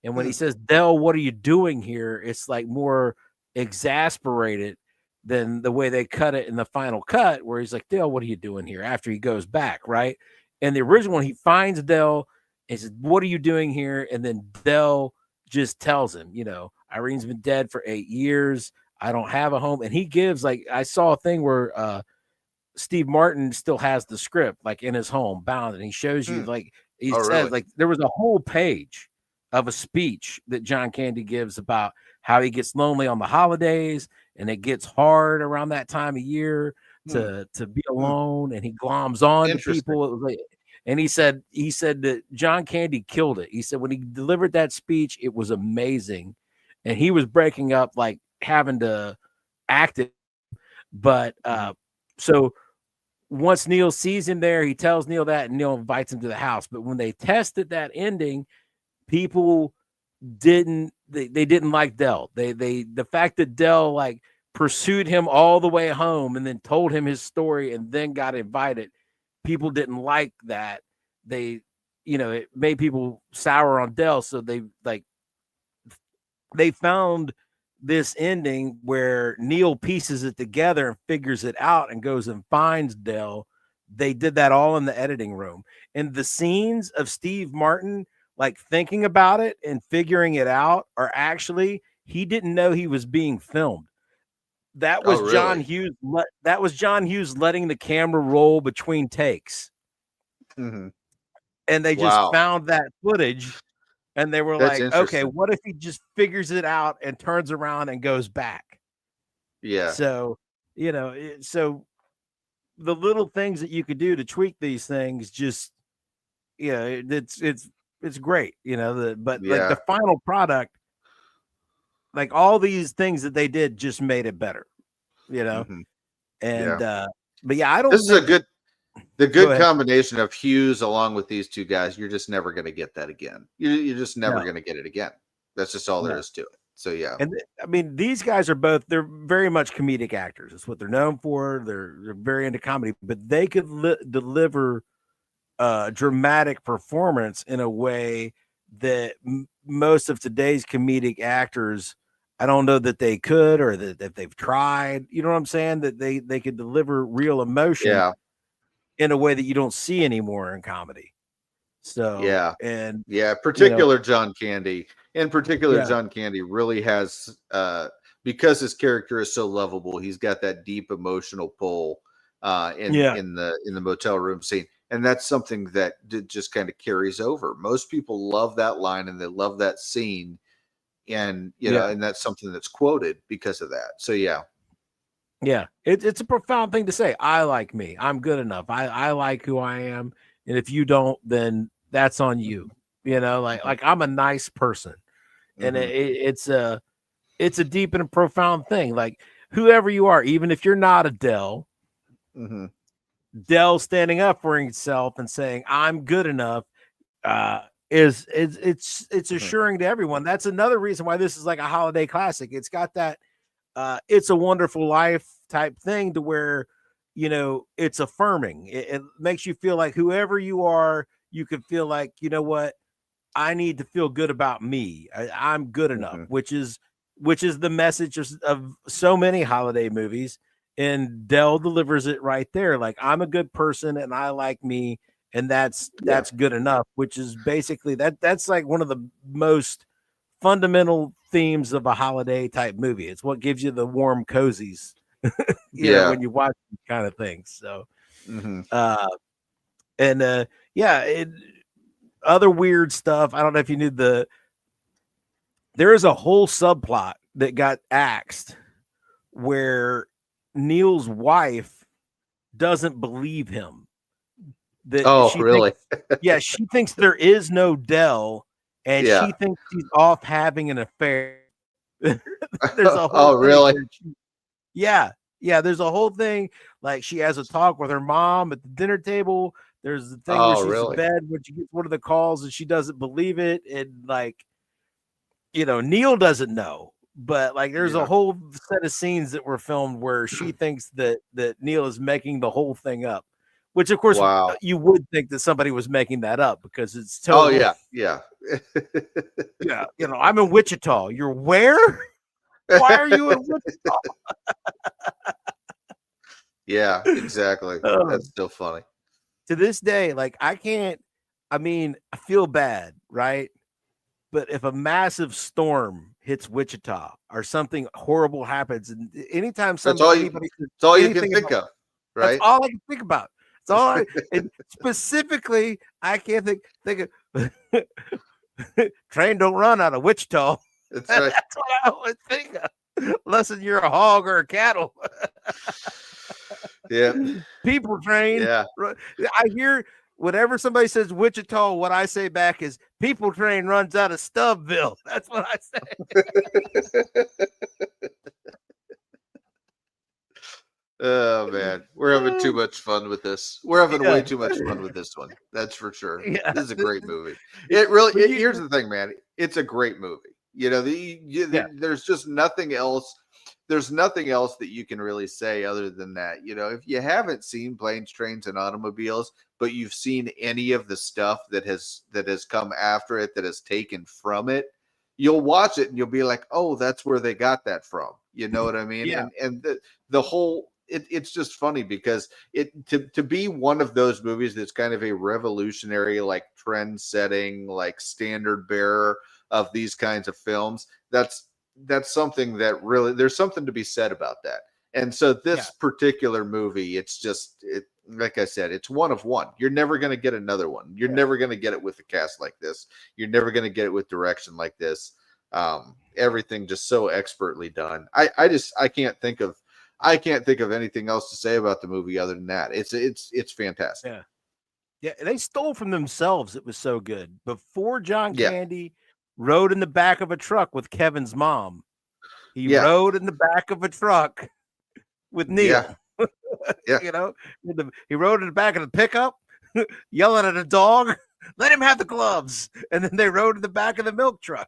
And when he says, Dell, what are you doing here? It's like more exasperated than the way they cut it in the final cut, where he's like, Dell, what are you doing here? After he goes back, right? And the original one, he finds Dell and says, "What are you doing here?" And then Dell just tells him, Irene's been dead for 8 years. I don't have a home. And he gives, like, I saw a thing where Steve Martin still has the script like in his home bound, and he shows you, like, he Oh, says, really? like, there was a whole page of a speech that John Candy gives about how he gets lonely on the holidays and it gets hard around that time of year to be alone, and he gloms on to Interesting. people. It was like, and he said that John Candy killed it. He said when he delivered that speech, it was amazing, and he was breaking up, like having to act it, but so once Neal sees him there, he tells Neal that, and Neal invites him to the house. But when they tested that ending, people didn't like Dell. The fact that Dell like pursued him all the way home and then told him his story and then got invited, people didn't like that. They, it made people sour on Dell. So they found this ending where Neal pieces it together and figures it out and goes and finds Dell. They did that all in the editing room. And the scenes of Steve Martin like thinking about it and figuring it out are actually, he didn't know he was being filmed. That was John really? Hughes. That was John Hughes letting the camera roll between takes. Mm-hmm. And they just Wow. found that footage. And they were That's like, okay, interesting. what if he just figures it out and turns around and goes back? Yeah. So, so the little things that you could do to tweak these things, just, it's great, but like the Yeah. final product, like all these things that they did just made it better, Mm-hmm. and, Yeah. but yeah, I This don't is a think, good the go good ahead. combination of Hughes along with these two guys. You're just never going to get that again. You're just never No, going to get it again. That's just all there no. is to it. So yeah. And I mean, these guys are they're very much comedic actors. It's what they're known for. They're very into comedy, but they could deliver dramatic performance in a way that most of today's comedic actors, I don't know that they could, or that they've tried. You know what I'm saying? That they could deliver real emotion Yeah. in a way that you don't see anymore in comedy. So, Yeah. and Yeah. you know, Particular John Candy. In particular, yeah, John Candy really has because his character is so lovable, he's got that deep emotional pull yeah, in the motel room scene. And that's something that just kind of carries over. Most people love that line and they love that scene. And yeah. and that's something that's quoted because of that. So yeah. Yeah, it's a profound thing to say. I like me. I'm good enough. I like who I am, and if you don't, then that's on you. Like I'm a nice person, and Mm-hmm. it's a deep and a profound thing. Like whoever you are, even if you're not a Mm-hmm. Dell standing up for himself and saying I'm good enough, uh, it's Mm-hmm. assuring to everyone. That's another reason why this is like a holiday classic. It's got that It's a Wonderful Life type thing to where, it's affirming. It makes you feel like whoever you are, you can feel like, you know what, I need to feel good about me. I'm good enough, Mm-hmm. which is the message of so many holiday movies. And Dell delivers it right there. Like I'm a good person and I like me, and that's Yeah. good enough. Which is basically that's like one of the most fundamental themes of a holiday type movie. It's what gives you the warm cozies, Yeah. when you watch these kind of things. So, Mm-hmm. uh, and yeah, other weird stuff. I don't know if you knew there is a whole subplot that got axed where Neal's wife doesn't believe him. That Oh, she thinks, really? yeah, she thinks there is no Dell, and Yeah. she thinks he's off having an affair. There's a whole Oh, thing really? where yeah, yeah, there's a whole thing, like, she has a talk with her mom at the dinner table. There's the thing where Oh, she's in really? bed when she gets one of the calls and she doesn't believe it, and, like, Neal doesn't know, but, like, there's a Yeah. whole set of scenes that were filmed where she thinks that Neal is making the whole thing up, which, of course, Wow. you would think that somebody was making that up because it's Oh, total yeah. Yeah. yeah, "I'm in Wichita." "You're where? Why are you in Wichita?" Yeah, exactly. Oh. That's still funny. to this day, like I feel bad, right? But if a massive storm hits Wichita or something horrible happens, and anytime That's all you. anybody says That's all you can anything think about, of, that's right? all I can think about. It's all and specifically, I can't think of train don't run out of Wichita. That's right. That's what I always think of. Unless you're a hog or a cattle. Yeah. People train. Yeah. I hear whenever somebody says Wichita, what I say back is people train runs out of Stubbville. That's what I say. Oh man, we're having too much fun with this. We're having way too much fun with this one. That's for sure. Yeah. This is a great movie. But Here's the thing, man. It's a great movie. You know, there's just nothing else. There's nothing else that you can really say other than that. You know, if you haven't seen Planes, Trains, and Automobiles, but you've seen any of the stuff that has come after it, that has taken from it, you'll watch it and you'll be like, oh, that's where they got that from. You know what I mean? Yeah. And the whole it's just funny because to be one of those movies that's kind of a revolutionary, like trend setting, like standard bearer of these kinds of films, that's something that really, there's something to be said about that. And so this particular movie, it's just, like I said, it's one of one. You're never going to get another one. You're never going to get it with a cast like this. You're never going to get it with direction like this. Everything just so expertly done. I can't think of anything else to say about the movie other than that. It's fantastic. Yeah. Yeah. They stole from themselves. It was so good. Before John Candy rode in the back of a truck with Kevin's mom, he rode in the back of a truck with Neal. Yeah. You know, he rode in the back of the pickup, yelling at a dog, let him have the gloves. And then they rode in the back of the milk truck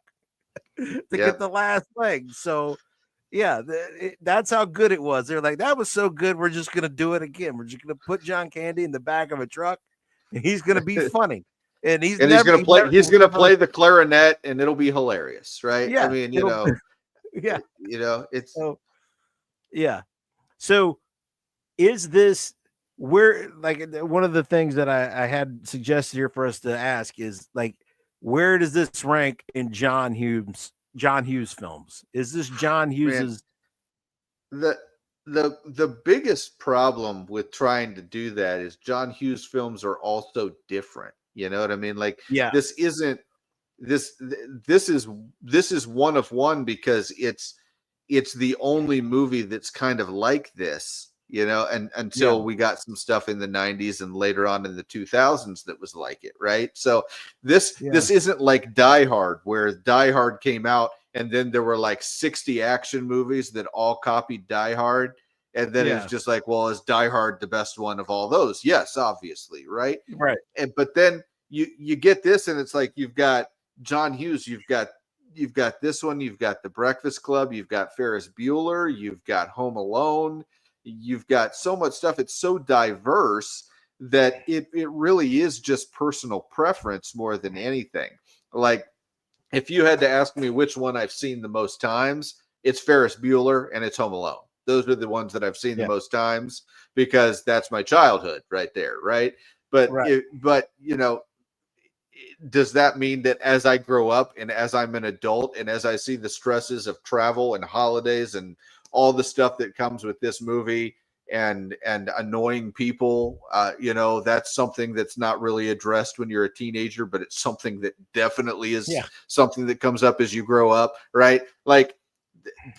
to get the last leg. So, yeah, that's how good it was. They're like, that was so good, we're just going to do it again. We're just going to put John Candy in the back of a truck, and he's going to be funny. And he's going to play the clarinet, and it'll be hilarious, right? Yeah, I mean, you know, it's yeah. So is this where, like, one of the things that I had suggested here for us to ask is, like, where does this rank in John Hughes films? Is this John Hughes's? The biggest problem with trying to do that is John Hughes films are also different. You know what I mean? Like, this isn't this is one of one because it's the only movie that's kind of like this, you know, and until we got some stuff in the 90s and later on in the 2000s that was like it, right? So this isn't like Die Hard, where Die Hard came out and then there were like 60 action movies that all copied Die Hard, and then it's just like, well, is Die Hard the best one of all those? Yes, obviously, right? But then you get this, and it's like, you've got John Hughes, you've got this one, you've got The Breakfast Club, you've got Ferris Bueller, you've got Home Alone, you've got so much stuff. It's so diverse that it really is just personal preference more than anything. Like, if you had to ask me which one I've seen the most times, it's Ferris Bueller and it's Home Alone. Those are the ones that I've seen the most times because that's my childhood right there, right? But but you know, does that mean that as I grow up and as I'm an adult and as I see the stresses of travel and holidays and all the stuff that comes with this movie and annoying people, you know, that's something that's not really addressed when you're a teenager, but it's something that definitely is something that comes up as you grow up, right? Like,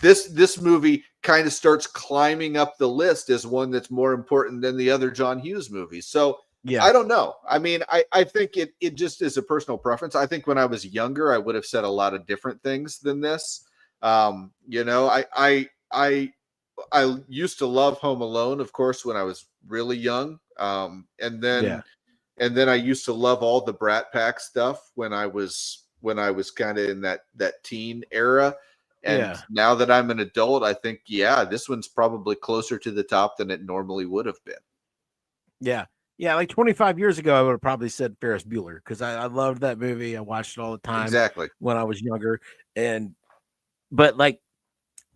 this movie kind of starts climbing up the list as one that's more important than the other John Hughes movies. So I don't know. I mean, I think it just is a personal preference. I think when I was younger, I would have said a lot of different things than this. You know, I used to love Home Alone, of course, when I was really young. And then I used to love all the Brat Pack stuff when I was kind of in that teen era. And now that I'm an adult, I think, this one's probably closer to the top than it normally would have been. Yeah. Yeah. Like 25 years ago, I would have probably said Ferris Bueller because I loved that movie. I watched it all the time when I was younger. But like,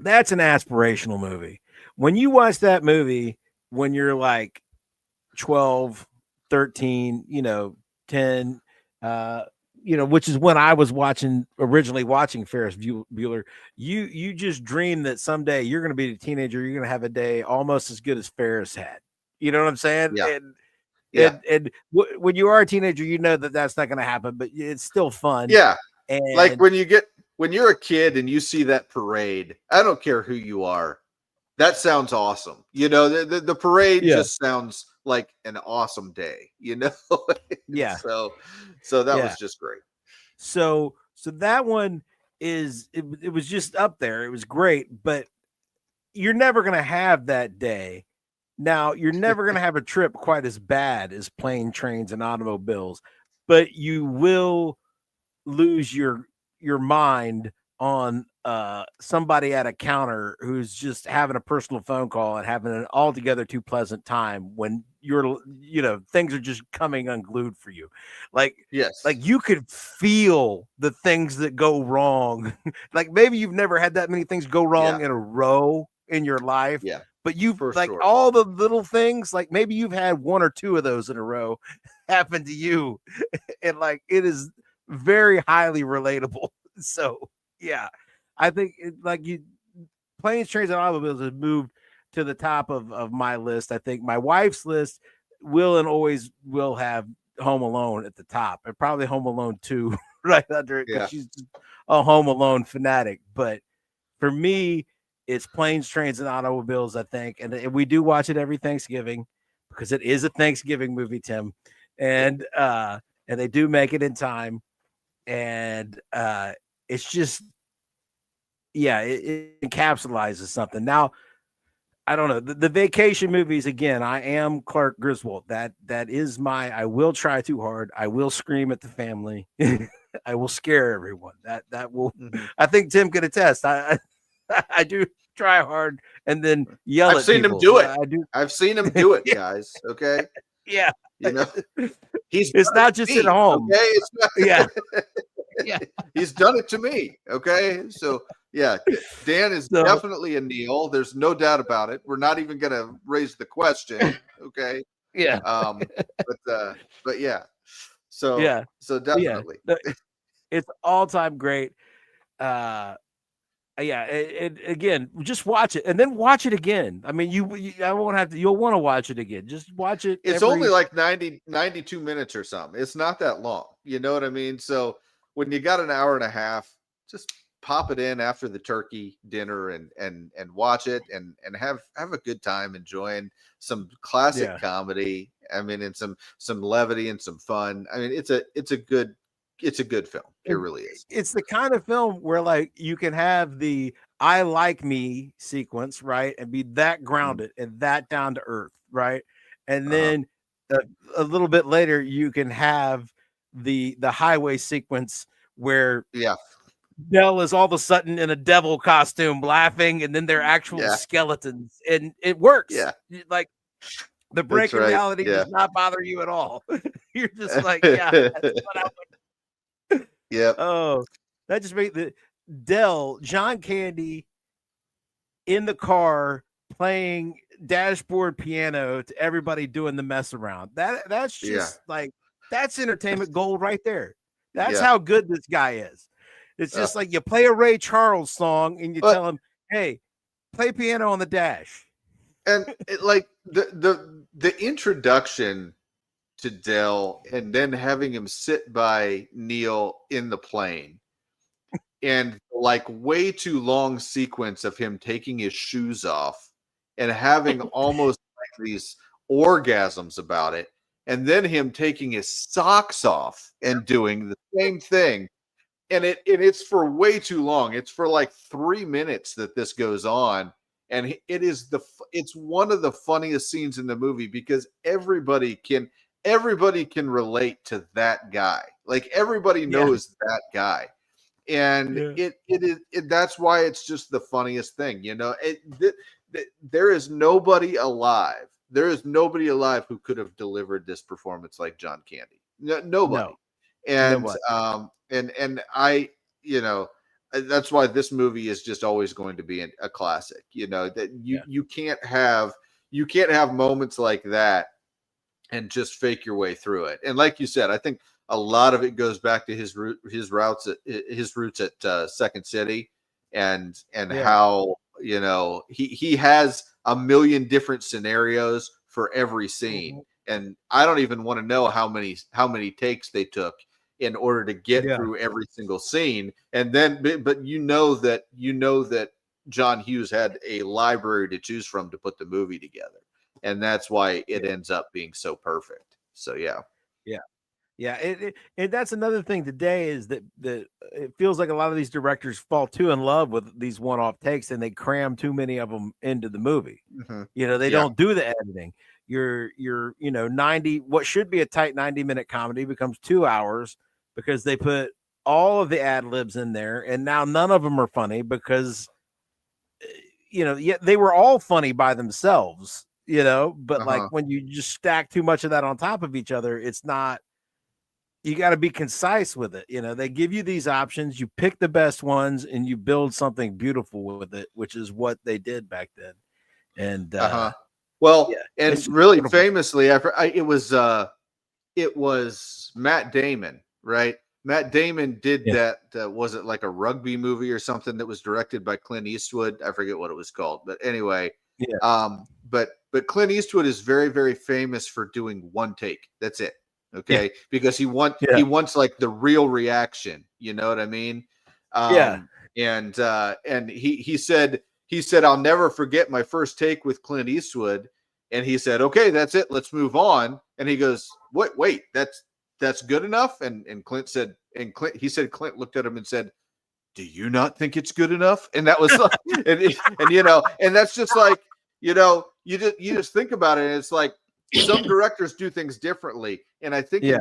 that's an aspirational movie. When you watch that movie, when you're like 12, 13, 10, which is when I was originally watching Ferris Bueller. You just dream that someday you're going to be a teenager. You're going to have a day almost as good as Ferris had. You know what I'm saying? Yeah. When you are a teenager, you know that that's not going to happen, but it's still fun. Yeah. And like when you're a kid and you see that parade, I don't care who you are. That sounds awesome. The parade just sounds like an awesome day, Yeah. So that was just great. So that one it was just up there. It was great, but you're never going to have that day. Now, you're never going to have a trip quite as bad as Plane, Trains, and Automobiles, but you will lose your mind on somebody at a counter who's just having a personal phone call and having an altogether too pleasant time when things are just coming unglued for you. Like you could feel the things that go wrong. Like maybe you've never had that many things go wrong in a row in your life. Yeah. But you've all the little things, like maybe you've had one or two of those in a row happen to you. And like it is very highly relatable. So yeah, I think Planes, Trains, and Automobiles has moved to the top of my list. I think my wife's list will and always will have Home Alone at the top, and probably Home Alone 2 right under it because she's a Home Alone fanatic. But for me, it's Planes, Trains, and Automobiles, I think, and we do watch it every Thanksgiving because it is a Thanksgiving movie, Tim, and they do make it in time. And it's just it encapsulates something. Now I don't know the vacation movies. Again, I am Clark Griswold. That is I will try too hard. I will scream at the family. I will scare everyone. That will. I think Tim could attest. I do try hard and then yell at people. I've seen him do it. I've seen him do it, guys. Okay. Yeah. It's not just at home. Okay. It's not, yeah. He's done it to me. Okay. So yeah, Dan is definitely a Neal. There's no doubt about it. We're not even going to raise the question. Okay. Yeah. But yeah. So definitely. Yeah. It's all time great. Again, just watch it and then watch it again. I mean, you'll want to watch it again. Just watch it. It's only like 92 minutes or something. It's not that long. You know what I mean? So when you got an hour and a half, just pop it in after the turkey dinner and watch it and have a good time enjoying some classic comedy. I mean, and some levity and some fun. I mean, it's a good film. It really is. It's the kind of film where like you can have the I like me sequence, right? And be that grounded and that down to earth, right? And then a little bit later you can have the highway sequence where Nell is all of a sudden in a devil costume laughing, and then they're actual skeletons, and it works. Yeah. Like the break in reality does not bother you at all. You're just like, that's what I would. Yeah. Oh, that just made the John Candy in the car playing dashboard piano to everybody doing the mess around. That's just like that's entertainment gold right there. That's how good this guy is. It's just like you play a Ray Charles song and you tell him, "Hey, play piano on the dash." And like the introduction to Del and then having him sit by Neal in the plane and like way too long sequence of him taking his shoes off and having almost like these orgasms about it, and then him taking his socks off and doing the same thing. And it's for way too long. It's for like 3 minutes that this goes on. And it's one of the funniest scenes in the movie because everybody can relate to that guy. Like everybody knows that guy. And that's why it's just the funniest thing, there is nobody alive. There is nobody alive who could have delivered this performance like John Candy. Nobody. And and I, that's why this movie is just always going to be a classic. That you can't have moments like that and just fake your way through it. And like you said, I think a lot of it goes back to his roots at Second City, and Yeah. how, you know, he has a million different scenarios for every scene, Mhm. and I don't even want to know how many takes they took in order to get Yeah. through every single scene. And then, but you know that John Hughes had a library to choose from to put the movie together, and that's why it Yeah. ends up being so perfect. So yeah. Yeah. Yeah, and that's another thing today is that it feels like a lot of these directors fall too in love with these one-off takes and they cram too many of them into the movie. Hmm. You know, they Yeah. don't do the editing. Your 90 what should be a tight 90-minute comedy becomes 2 hours because they put all of the ad libs in there and now none of them are funny because yeah, they were all funny by themselves, but like Uh-huh. when you just stack too much of that on top of each other, it's not you got to be concise with it. They give you these options, you pick the best ones, and you build something beautiful with it, which is what they did back then. And Uh-huh. Well, yeah, and it's really wonderful. famously, it was Matt Damon, right? Matt Damon did Yeah, that. Was it like a rugby movie or something that was directed by Clint Eastwood? I forget what it was called, but anyway, yeah, but Clint Eastwood is very, very famous for doing one take. That's it. yeah, Okay, because he yeah, wants like the real reaction. You know what I mean? yeah, Um, and he said I'll never forget my first take with Clint Eastwood. And he said, "Okay, that's it. Let's move on." And he goes, "What? Wait, that's good enough?" And Clint said, Clint looked at him and said, "Do you not think it's good enough?" And that was like, and that's just like, you just think about it, and it's like some directors do things differently. And I think yeah.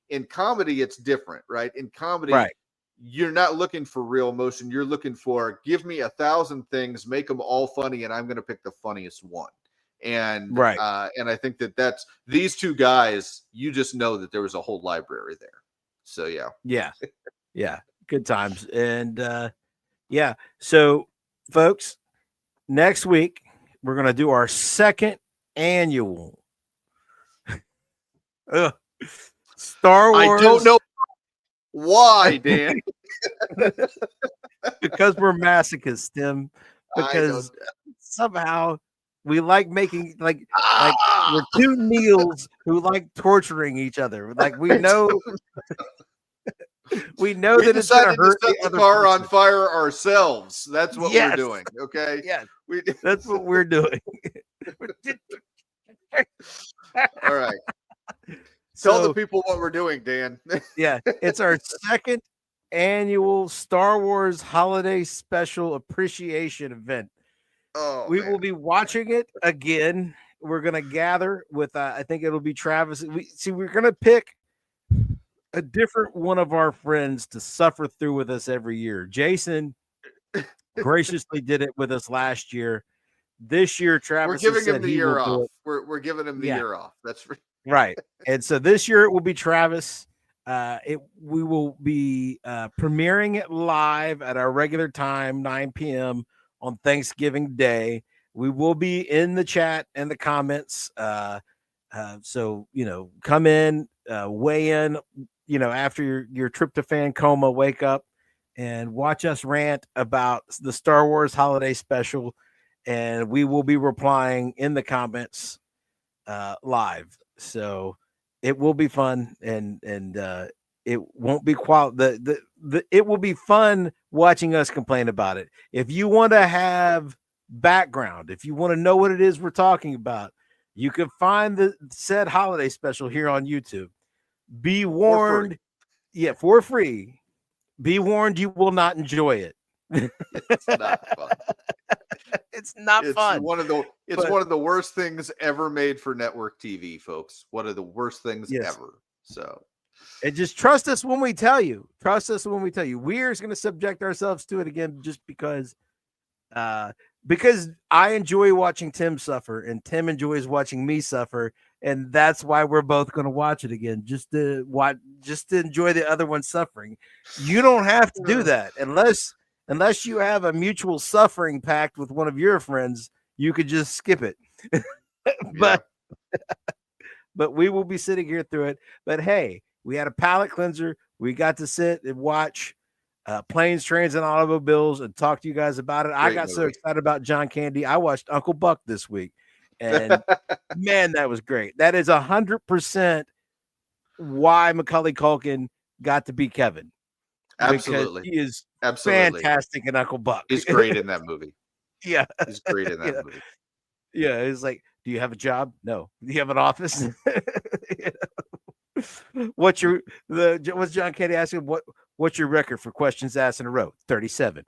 in comedy, it's different, right? In comedy, Right, you're not looking for real emotion. You're looking for, give me 1,000 things, make them all funny, and I'm going to pick the funniest one. right. And I think that's these two guys. You just know that there was a whole library there. So yeah. Yeah, yeah. Good times. And yeah. So, folks, next week we're gonna do our second annual ugh, Star I don't Wars know why, Dan. because we're masochists, Tim. I don't. Because somehow we like making like we're Ah! two Neals who like torturing each other. Like we know We that it's gonna decided to hurt the set the other car on person. fire ourselves. That's what we're Yes, doing. Okay. yes, We. that's what we're doing. All right. Tell the So people what we're doing, Dan. yeah, it's our second annual Star Wars Holiday Special Appreciation event. Oh We man. will be watching it again. We're gonna gather with I think it'll be Travis. We're gonna pick a different one of our friends to suffer through with us every year. Jason graciously did it with us last year. This year, We're Travis has giving him said the he will year do off. it. We're giving him the Yeah, year off. That's right. And so this year it will be Travis. We will be premiering it live at our regular time, 9 p.m. on Thanksgiving Day. We will be in the chat and the comments. So come in, weigh in. After your tryptophan coma, wake up and watch us rant about the Star Wars Holiday Special, and we will be replying in the comments live. So it will be fun, and it won't be it will be fun watching us complain about it. If you want to have background, if you want to know what it is we're talking about, you can find the said holiday special here on YouTube. Be for free. warned, yeah, for free. Be warned, you will not enjoy it. It's not fun. It's not It's fun. one of the it's But one of the worst things ever made for network TV, folks. One of the worst things yes, ever. So and just trust us when we tell you. Trust us when we tell you. We're going to subject ourselves to it again just because I enjoy watching Tim suffer and Tim enjoys watching me suffer, and that's why we're both going to watch it again just to enjoy the other one suffering. You don't have to do that unless you have a mutual suffering pact with one of your friends. You could just skip it. yeah. but but we will be sitting here through it. But hey, we had a palate cleanser. We got to sit and watch Planes, Trains, and Automobiles and talk to you guys about it. I got so excited about John Candy. I watched Uncle Buck this week, and man, that was great. That is 100% why Macaulay Culkin got to be Kevin. Absolutely. Because he is absolutely fantastic in Uncle Buck. He's great in that movie. Yeah. He's great in that movie. Yeah. It's like, do you have a job? No. Do you have an office? What's John Candy asking? What's your record for questions asked in a row? 37.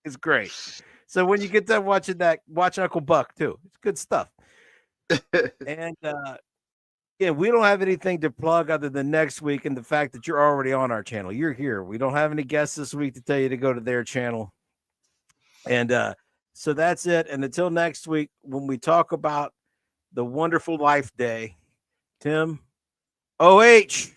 It's great. So when you get done watching that, watch Uncle Buck too. It's good stuff. And yeah, we don't have anything to plug other than next week and the fact that you're already on our channel. You're here. We don't have any guests this week to tell you to go to their channel. And so that's it. And until next week, when we talk about the Wonderful Life Day, Tim, OH.